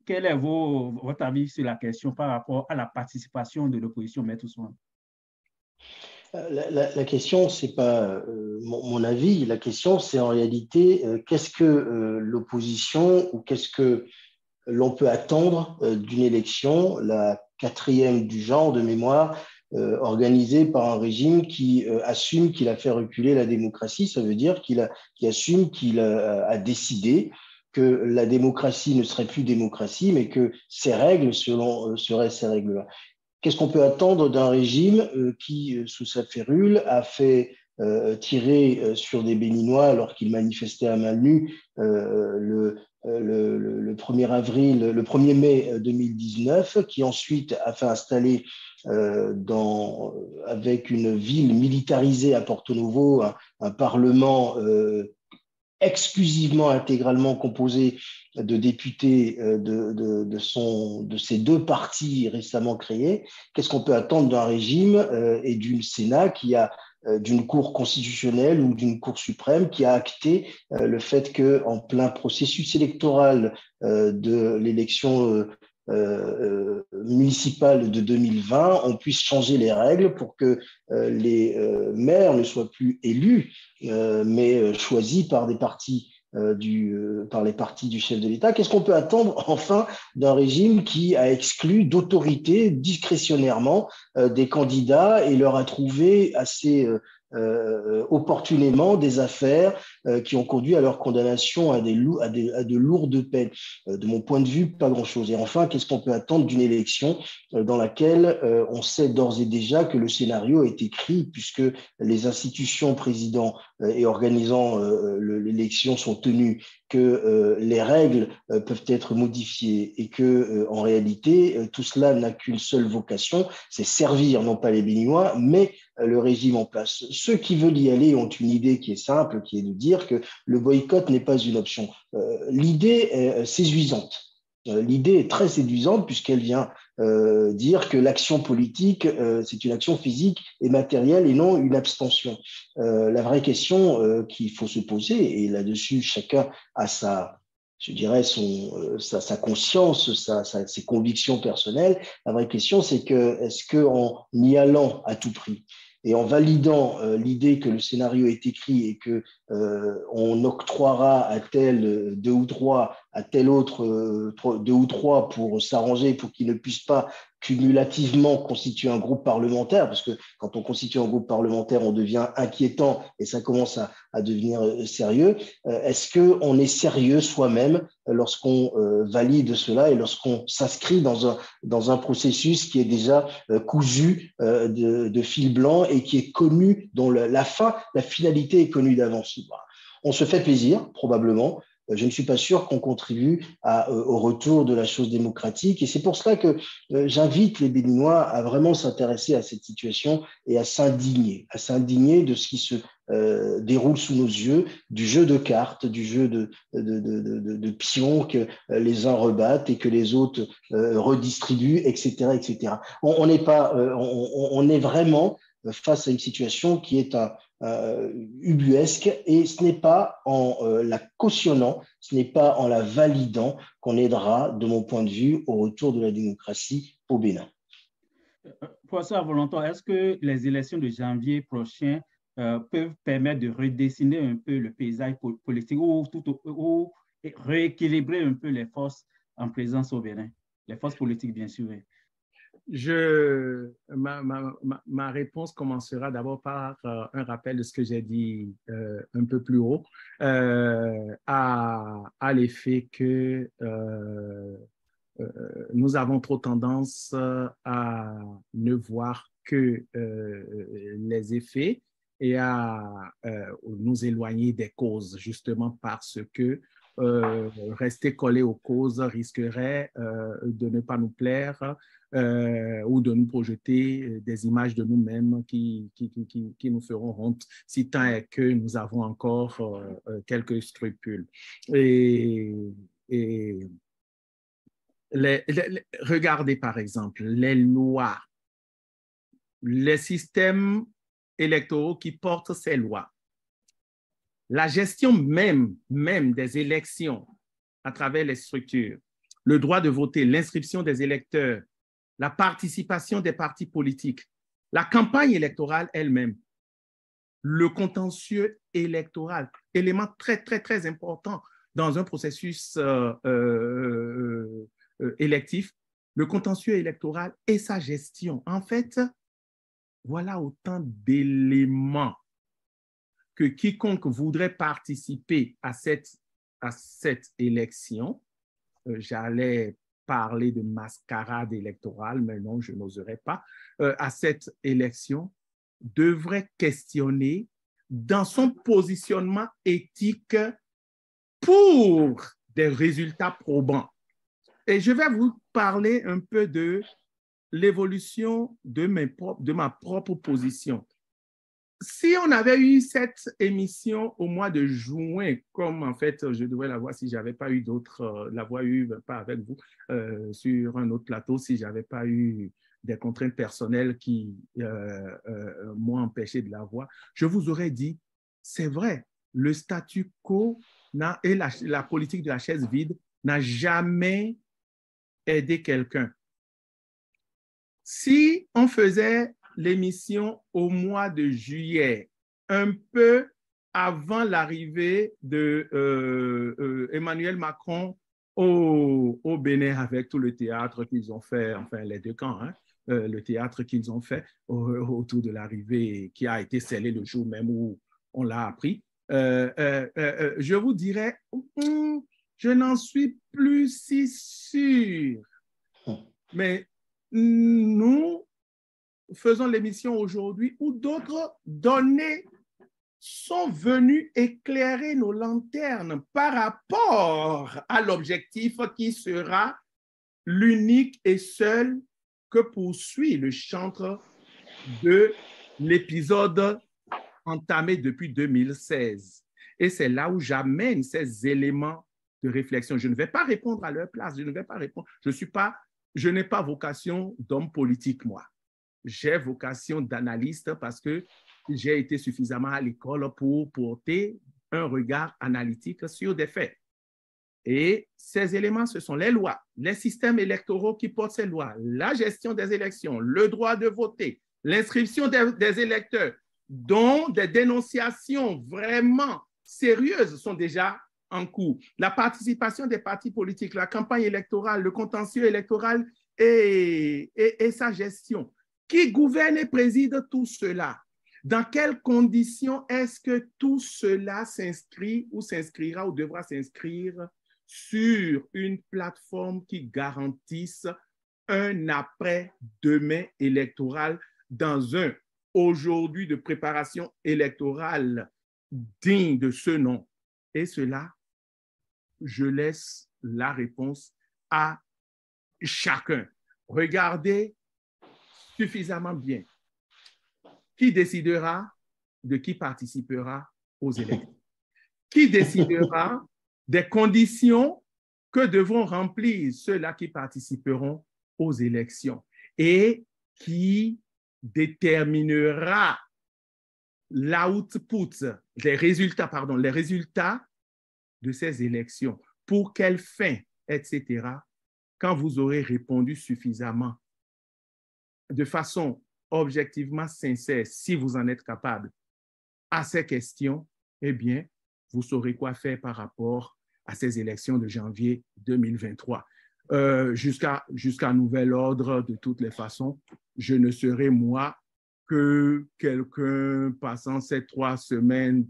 Quel est votre avis sur la question par rapport à la participation de l'opposition, Maître Ousmane? La question, ce n'est pas mon avis, la question, c'est en réalité qu'est-ce que l'opposition ou qu'est-ce que l'on peut attendre d'une élection, la 4e du genre de mémoire, organisée par un régime qui assume qu'il a fait reculer la démocratie. Ça veut dire qu'il assume qu'il a décidé que la démocratie ne serait plus démocratie, mais que ses règles seraient ces règles-là. Qu'est-ce qu'on peut attendre d'un régime qui, sous sa férule, a fait tirer sur des Béninois alors qu'ils manifestaient à main nue le 1er mai 2019, qui ensuite a fait installer avec une ville militarisée à Porto Novo, un parlement exclusivement intégralement composé de députés de ces deux partis récemment créés. Qu'est-ce qu'on peut attendre d'un régime et d'une Sénat qui a d'une cour constitutionnelle ou d'une cour suprême qui a acté le fait qu'en plein processus électoral de l'élection municipale de 2020, on puisse changer les règles pour que les maires ne soient plus élus, mais choisis par des partis par les partis du chef de l'État. Qu'est-ce qu'on peut attendre enfin d'un régime qui a exclu d'autorité discrétionnairement des candidats et leur a trouvé assez opportunément des affaires qui ont conduit à leur condamnation à de lourdes peines. De mon point de vue, pas grand-chose. Et enfin, qu'est-ce qu'on peut attendre d'une élection dans laquelle on sait d'ores et déjà que le scénario est écrit, puisque les institutions présidant et organisant l'élection sont tenues, que les règles peuvent être modifiées et que en réalité, tout cela n'a qu'une seule vocation, c'est servir non pas les Béninois, mais le régime en place. Ceux qui veulent y aller ont une idée qui est simple, qui est de dire que le boycott n'est pas une option. L'idée est séduisante. L'idée est très séduisante puisqu'elle vient dire que l'action politique, c'est une action physique et matérielle et non une abstention. La vraie question qu'il faut se poser, et là-dessus chacun a sa conscience, ses convictions personnelles, la vraie question c'est que est-ce qu'en y allant à tout prix et en validant l'idée que le scénario est écrit et que on octroiera à tel deux ou trois, à tel autre deux ou trois pour s'arranger, pour qu'ils ne puissent pas cumulativement constituer un groupe parlementaire, parce que quand on constitue un groupe parlementaire, on devient inquiétant et ça commence à devenir sérieux. Est-ce qu'on est sérieux soi-même lorsqu'on valide cela et lorsqu'on s'inscrit dans un processus qui est déjà cousu de fil blanc et qui est connu, dont la finalité est connue d'avance? On se fait plaisir, probablement. Je ne suis pas sûr qu'on contribue au retour de la chose démocratique. Et c'est pour cela que j'invite les Béninois à vraiment s'intéresser à cette situation et à s'indigner de ce qui se déroule sous nos yeux, du jeu de cartes, du jeu de pions que les uns rebattent et que les autres redistribuent, etc., etc. On est vraiment face à une situation qui est ubuesque, et ce n'est pas en la cautionnant, ce n'est pas en la validant qu'on aidera, de mon point de vue, au retour de la démocratie au Bénin. Professeur Volonton, est-ce que les élections de janvier prochain peuvent permettre de redessiner un peu le paysage politique ou rééquilibrer un peu les forces en présence au Bénin, les forces politiques bien sûr? Ma réponse commencera d'abord par un rappel de ce que j'ai dit un peu plus haut, à l'effet que nous avons trop tendance à ne voir que les effets et à nous éloigner des causes, justement parce que rester collé aux causes risquerait de ne pas nous plaire ou de nous projeter des images de nous-mêmes qui nous feront honte, si tant est que nous avons encore quelques scrupules. Regardez par exemple les lois, les systèmes électoraux qui portent ces lois. La gestion même des élections à travers les structures, le droit de voter, l'inscription des électeurs, la participation des partis politiques, la campagne électorale elle-même, le contentieux électoral, élément très, très, très important dans un processus électif, le contentieux électoral et sa gestion. En fait, voilà autant d'éléments que quiconque voudrait participer à cette élection, j'allais parler de mascarade électorale, mais non, je n'oserais pas, à cette élection, devrait questionner dans son positionnement éthique pour des résultats probants. Et je vais vous parler un peu de l'évolution de ma propre position. Si on avait eu cette émission au mois de juin, comme en fait je devrais l'avoir si je n'avais pas eu d'autres, l'avoir eu, pas avec vous, sur un autre plateau, si je n'avais pas eu des contraintes personnelles qui m'ont empêché de l'avoir, je vous aurais dit, c'est vrai, le statu quo et la politique de la chaise vide n'a jamais aidé quelqu'un. Si on faisait l'émission au mois de juillet, un peu avant l'arrivée de Emmanuel Macron au Bénin avec tout le théâtre qu'ils ont fait, enfin les deux camps, hein, le théâtre qu'ils ont fait autour de l'arrivée qui a été scellé le jour même où on l'a appris, je vous dirais, je n'en suis plus si sûr. Mais nous faisons l'émission aujourd'hui où d'autres données sont venues éclairer nos lanternes par rapport à l'objectif qui sera l'unique et seul que poursuit le chantre de l'épisode entamé depuis 2016. Et c'est là où j'amène ces éléments de réflexion. Je ne vais pas répondre à leur place, je ne vais pas répondre. Je n'ai pas vocation d'homme politique, moi. J'ai vocation d'analyste parce que j'ai été suffisamment à l'école pour porter un regard analytique sur des faits. Et ces éléments, ce sont les lois, les systèmes électoraux qui portent ces lois, la gestion des élections, le droit de voter, l'inscription des électeurs, dont des dénonciations vraiment sérieuses sont déjà en cours. La participation des partis politiques, la campagne électorale, le contentieux électoral et sa gestion. Qui gouverne et préside tout cela? Dans quelles conditions est-ce que tout cela s'inscrit ou s'inscrira ou devra s'inscrire sur une plateforme qui garantisse un après-demain électoral dans un aujourd'hui de préparation électorale digne de ce nom? Et cela, je laisse la réponse à chacun. Regardez suffisamment bien qui décidera de qui participera aux élections, qui décidera des conditions que devront remplir ceux-là qui participeront aux élections et qui déterminera l'output, les résultats de ces élections, pour quelle fin, etc., quand vous aurez répondu suffisamment, de façon objectivement sincère, si vous en êtes capable, à ces questions, eh bien, vous saurez quoi faire par rapport à ces élections de janvier 2023. Jusqu'à nouvel ordre, de toutes les façons, je ne serai, moi, que quelqu'un passant ces 4 semaines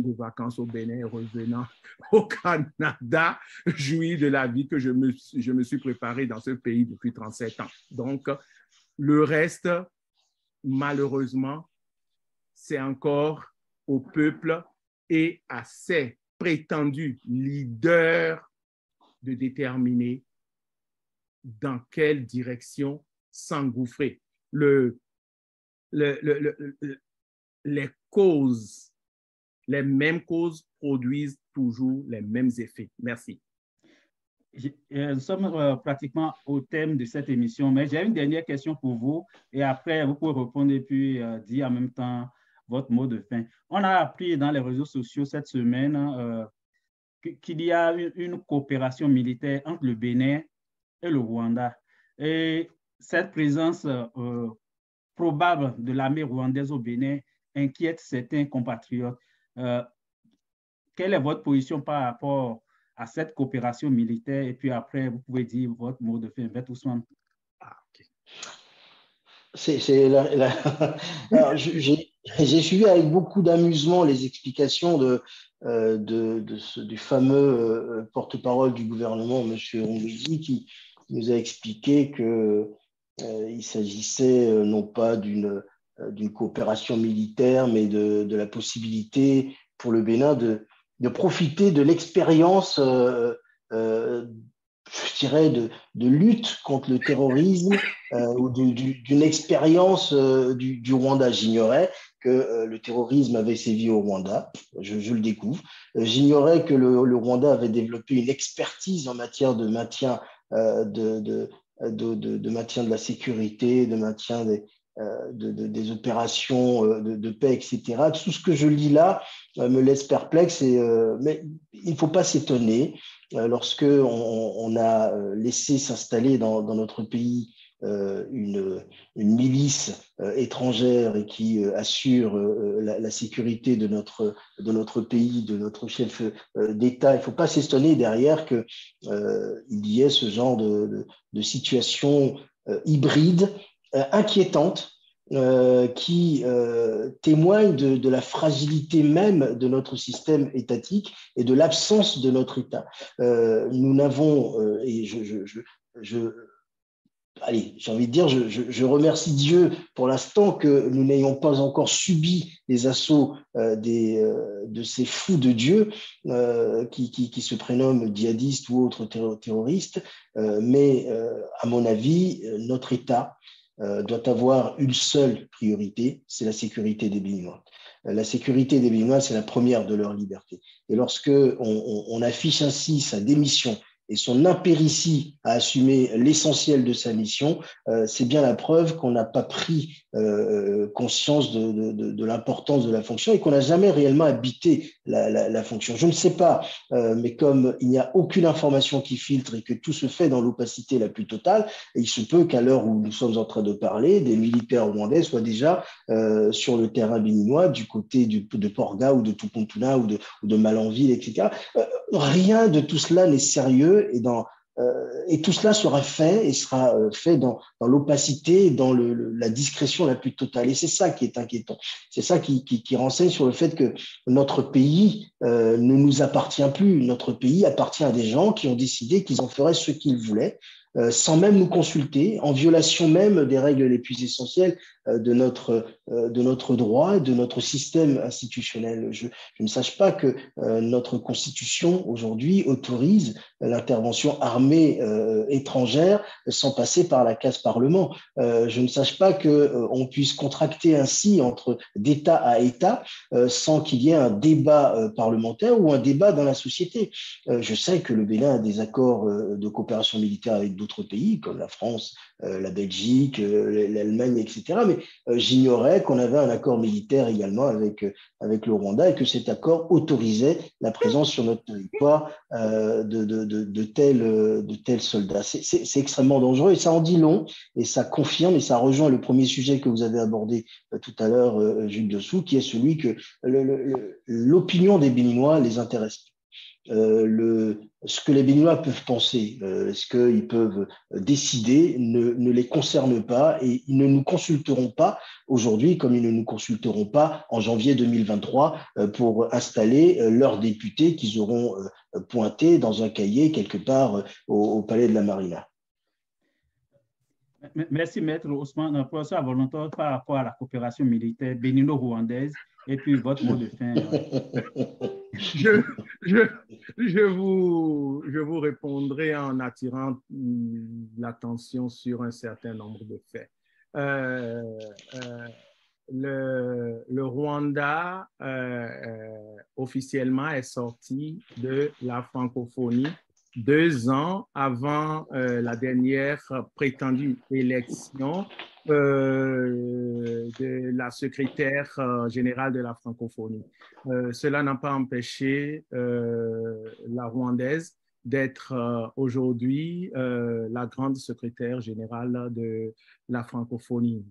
de vacances au Bénin et revenant au Canada, jouir de la vie que je me suis préparé dans ce pays depuis 37 ans. Donc, le reste, malheureusement, c'est encore au peuple et à ses prétendus leaders de déterminer dans quelle direction s'engouffrer. Les causes, les mêmes causes produisent toujours les mêmes effets. Merci. Nous sommes pratiquement au thème de cette émission, mais j'ai une dernière question pour vous et après vous pouvez répondre et puis dire en même temps votre mot de fin. On a appris dans les réseaux sociaux cette semaine qu'il y a une coopération militaire entre le Bénin et le Rwanda. Et cette présence probable de l'armée rwandaise au Bénin inquiète certains compatriotes. quelle est votre position par rapport à cette coopération militaire? Et puis après, vous pouvez dire votre mot de fin, Maître Ousmane. Ah, ok. Alors, j'ai suivi avec beaucoup d'amusement les explications du fameux porte-parole du gouvernement, M. Ongwezi, qui nous a expliqué que il s'agissait non pas d'une coopération militaire, mais de la possibilité pour le Bénin de profiter de l'expérience, je dirais, de lutte contre le terrorisme ou d'une expérience du Rwanda. J'ignorais que le terrorisme avait sévi au Rwanda, je le découvre. J'ignorais que le Rwanda avait développé une expertise en matière de maintien de maintien de la sécurité, de maintien des opérations de paix, etc. Tout ce que je lis là me laisse perplexe, mais il ne faut pas s'étonner lorsque on a laissé s'installer dans notre pays une milice étrangère et qui assure la sécurité de notre pays, de notre chef d'État. Il ne faut pas s'étonner derrière qu'il y ait ce genre de situation hybride, inquiétante, qui témoigne de la fragilité même de notre système étatique et de l'absence de notre État. Nous n'avons, et allez, j'ai envie de dire, je remercie Dieu pour l'instant que nous n'ayons pas encore subi les assauts de ces fous de Dieu qui se prénomment djihadistes ou autres terroristes, mais à mon avis, notre État doit avoir une seule priorité, c'est la sécurité des Béninois. La sécurité des Béninois, c'est la première de leur liberté. Et lorsque on affiche ainsi sa démission et son impéritie à assumer l'essentiel de sa mission, c'est bien la preuve qu'on n'a pas pris conscience de l'importance de la fonction et qu'on n'a jamais réellement habité la fonction. Je ne sais pas, mais comme il n'y a aucune information qui filtre et que tout se fait dans l'opacité la plus totale, il se peut qu'à l'heure où nous sommes en train de parler, des militaires rwandais soient déjà sur le terrain béninois, du côté de Porga ou de Tukuntuna ou de Malanville, etc. Rien de tout cela n'est sérieux et tout cela sera fait et sera fait dans l'opacité, dans la discrétion la plus totale. Et c'est ça qui est inquiétant. C'est ça qui renseigne sur le fait que notre pays ne nous appartient plus. Notre pays appartient à des gens qui ont décidé qu'ils en feraient ce qu'ils voulaient, sans même nous consulter, en violation même des règles les plus essentielles de notre droit et de notre système institutionnel. Je ne sache pas que notre Constitution aujourd'hui autorise l'intervention armée étrangère sans passer par la case Parlement. Je ne sache pas qu'on puisse contracter ainsi entre d'État à État sans qu'il y ait un débat parlementaire ou un débat dans la société. Je sais que le Bénin a des accords de coopération militaire avec d'autres pays, comme la France, la Belgique, l'Allemagne, etc. Mais j'ignorais qu'on avait un accord militaire également avec le Rwanda et que cet accord autorisait la présence sur notre territoire de tels soldats. C'est extrêmement dangereux et ça en dit long et ça confirme et ça rejoint le premier sujet que vous avez abordé tout à l'heure, Jules Dessous, qui est celui que l'opinion des Béninois les intéresse. Ce que les Béninois peuvent penser, ce qu'ils peuvent décider ne les concerne pas et ils ne nous consulteront pas aujourd'hui comme ils ne nous consulteront pas en janvier 2023 pour installer leurs députés qu'ils auront pointés dans un cahier quelque part au palais de la Marina. Merci, Maître Ousmane. Professeur Volontaire, par rapport à la coopération militaire bénino-rwandaise, et puis votre mot de fin. Je vous répondrai en attirant l'attention sur un certain nombre de faits. Le Rwanda officiellement est sorti de la francophonie 2 ans avant la dernière prétendue élection de la secrétaire générale de la francophonie. Cela n'a pas empêché la rwandaise d'être aujourd'hui la grande secrétaire générale de la francophonie,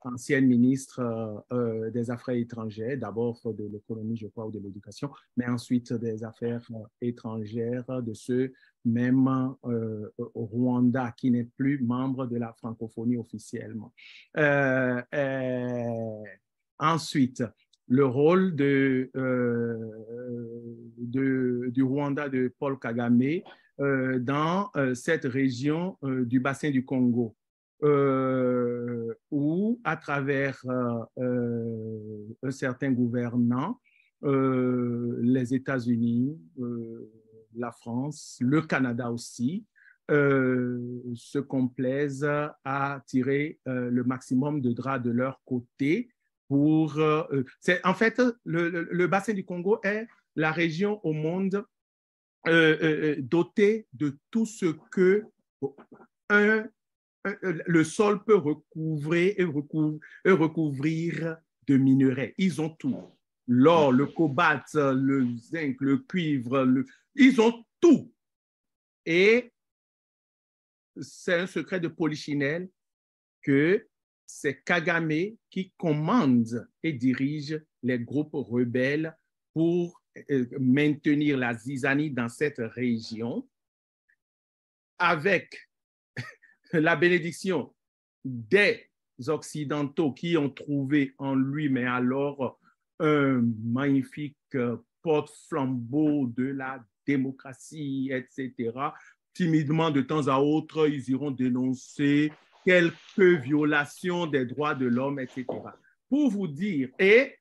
ancienne ministre des Affaires étrangères, d'abord de l'économie, je crois, ou de l'éducation, mais ensuite des Affaires étrangères de ce même Rwanda, qui n'est plus membre de la francophonie officiellement. Ensuite, le rôle du Rwanda de Paul Kagame dans cette région du bassin du Congo, où, à travers un certain gouvernant, les États-Unis, la France, le Canada aussi, se complaisent à tirer le maximum de draps de leur côté. En fait, le bassin du Congo est la région au monde dotée de tout ce que le sol peut recouvrir et recouvrir de minerais. Ils ont tout. L'or, le cobalt, le zinc, le cuivre, ils ont tout. Et c'est un secret de polichinelle que c'est Kagame qui commande et dirige les groupes rebelles pour maintenir la zizanie dans cette région, avec la bénédiction des Occidentaux qui ont trouvé en lui, mais alors, un magnifique porte-flambeau de la démocratie, etc. Timidement, de temps à autre, ils iront dénoncer quelques violations des droits de l'homme, etc. Pour vous dire, et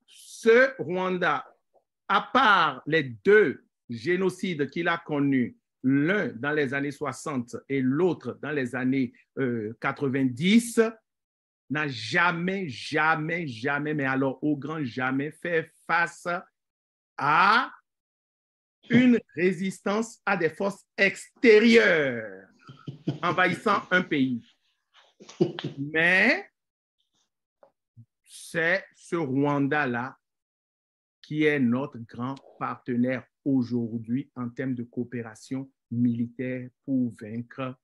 ce Rwanda, à part les deux génocides qu'il a connus, l'un dans les années 60 et l'autre dans les années 90, n'a jamais, mais alors au grand jamais fait face à une résistance à des forces extérieures envahissant un pays. Mais c'est ce Rwanda-là qui est notre grand partenaire aujourd'hui en termes de coopération militaire pour vaincre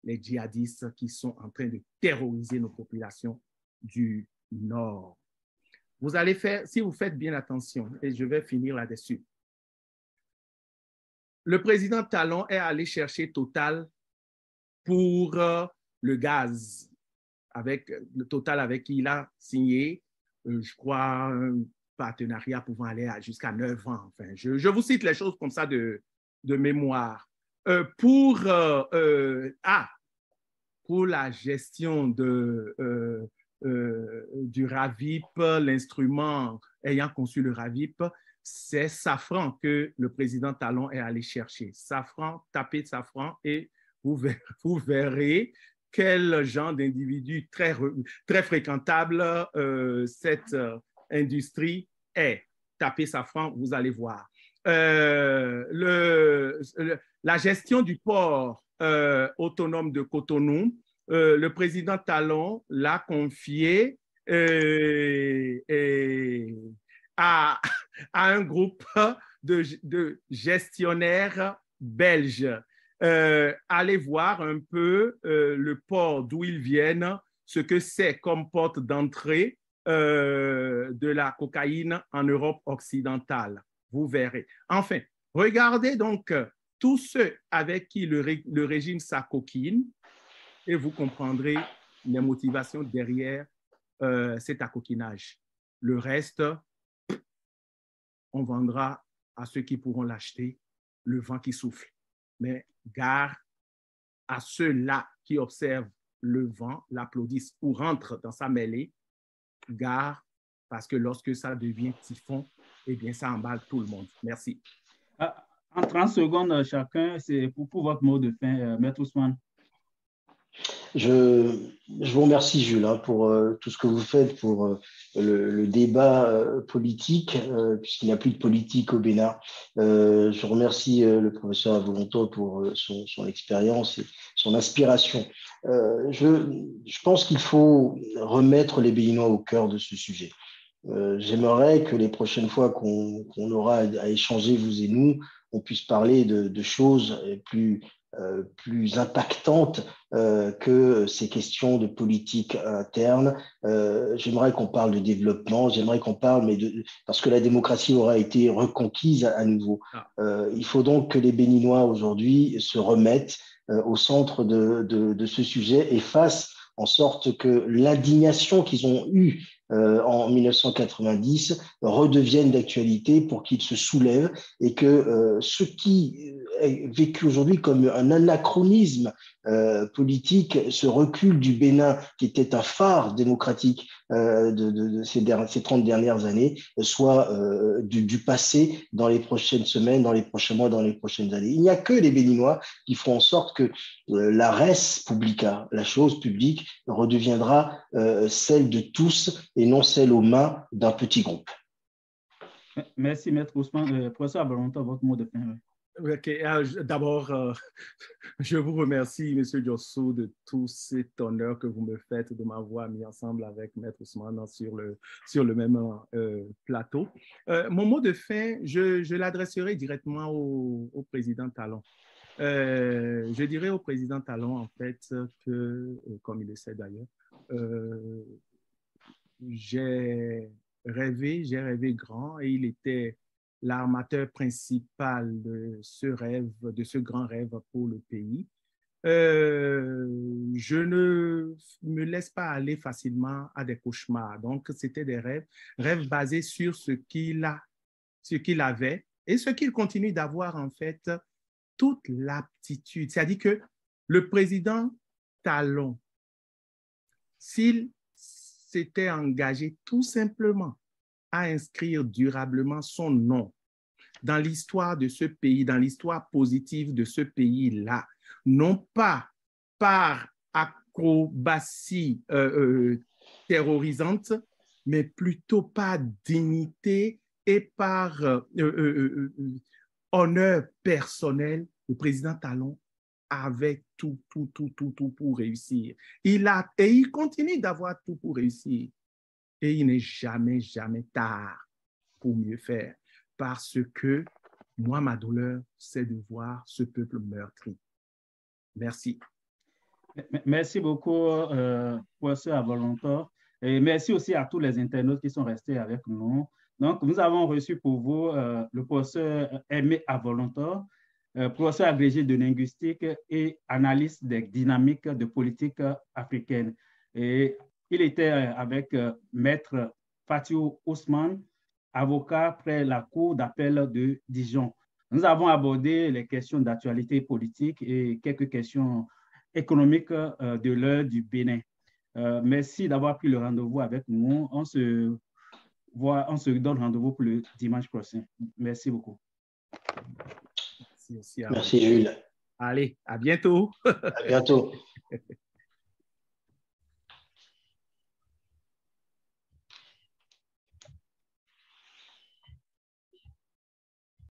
les djihadistes qui sont en train de terroriser nos populations du Nord. Vous allez faire, si vous faites bien attention, et je vais finir là-dessus, le président Talon est allé chercher Total pour le gaz, avec le Total avec qui il a signé, je crois, un partenariat pouvant aller jusqu'à 9 ans. Enfin, je vous cite les choses comme ça de mémoire. Pour la gestion du RAVIP, l'instrument ayant conçu le RAVIP, c'est Safran que le président Talon est allé chercher. Safran, tapez Safran et vous verrez quel genre d'individu très fréquentable cette industrie est. Tapez Safran, vous allez voir. La gestion du port autonome de Cotonou, le président Talon l'a confié à un groupe de gestionnaires belges. Allez voir un peu le port d'où ils viennent, ce que c'est comme porte d'entrée de la cocaïne en Europe occidentale. Vous verrez. Enfin, regardez donc tous ceux avec qui le régime s'acoquine et vous comprendrez les motivations derrière cet acoquinage. Le reste, on vendra à ceux qui pourront l'acheter le vent qui souffle. Mais gare à ceux-là qui observent le vent, l'applaudissent ou rentrent dans sa mêlée, gare, parce que lorsque ça devient typhon, eh bien, ça emballe tout le monde. Merci. En 30 secondes chacun, c'est pour votre mot de fin, Maître Ousmane. Je vous remercie, Jules, pour tout ce que vous faites pour le débat politique, puisqu'il n'y a plus de politique au Bénin. Je remercie le professeur Avolonto pour son expérience et son inspiration. Je pense qu'il faut remettre les Béninois au cœur de ce sujet. J'aimerais que les prochaines fois qu'on aura à échanger, vous et nous, on puisse parler de choses plus impactantes que ces questions de politique interne. J'aimerais qu'on parle de développement, j'aimerais qu'on parle, parce que la démocratie aura été reconquise à nouveau. Il faut donc que les Béninois aujourd'hui se remettent au centre de ce sujet et fassent en sorte que l'indignation qu'ils ont eue en 1990 redeviennent d'actualité pour qu'ils se soulèvent et que ce qui est vécu aujourd'hui comme un anachronisme politique, ce recul du Bénin qui était un phare démocratique de ces 30 dernières années, soit du passé dans les prochaines semaines, dans les prochains mois, dans les prochaines années. Il n'y a que les Béninois qui feront en sorte que la res publica, la chose publique, redeviendra celle de tous et non celle aux mains d'un petit groupe. Merci, Maître Ousmane. Professeur Abalonto, votre mot de fin. Okay. D'abord, je vous remercie, M. Diosso, de tout cet honneur que vous me faites de m'avoir mis ensemble avec Maître Ousmane sur le même plateau. Mon mot de fin, je l'adresserai directement au président Talon. Je dirais au président Talon, en fait, que, comme il le sait d'ailleurs, j'ai rêvé grand et il était l'armateur principal de ce grand rêve pour le pays. Je ne me laisse pas aller facilement à des cauchemars. Donc, c'était des rêves basés sur ce qu'il avait et ce qu'il continue d'avoir, en fait, toute l'aptitude. C'est-à-dire que le président Talon, s'il s'était engagé tout simplement à inscrire durablement son nom dans l'histoire de ce pays, dans l'histoire positive de ce pays-là, non pas par acrobatie terrorisante, mais plutôt par dignité et par honneur personnel, le président Talon avait tout pour réussir. Et il continue d'avoir tout pour réussir. Et il n'est jamais tard pour mieux faire. Parce que moi, ma douleur, c'est de voir ce peuple meurtri. Merci. Merci beaucoup, professeur Abalonto. Et merci aussi à tous les internautes qui sont restés avec nous. Donc, nous avons reçu pour vous le professeur Aimé Abalonto, professeur agrégé de linguistique et analyste des dynamiques de politique africaine. Et il était avec Maître Fatou Ousmane, avocat près la Cour d'appel de Dijon. Nous avons abordé les questions d'actualité politique et quelques questions économiques de l'heure du Bénin. Merci d'avoir pris le rendez-vous avec nous. On se donne rendez-vous pour le dimanche prochain. Merci beaucoup. Merci Jules. Allez, à bientôt. À bientôt.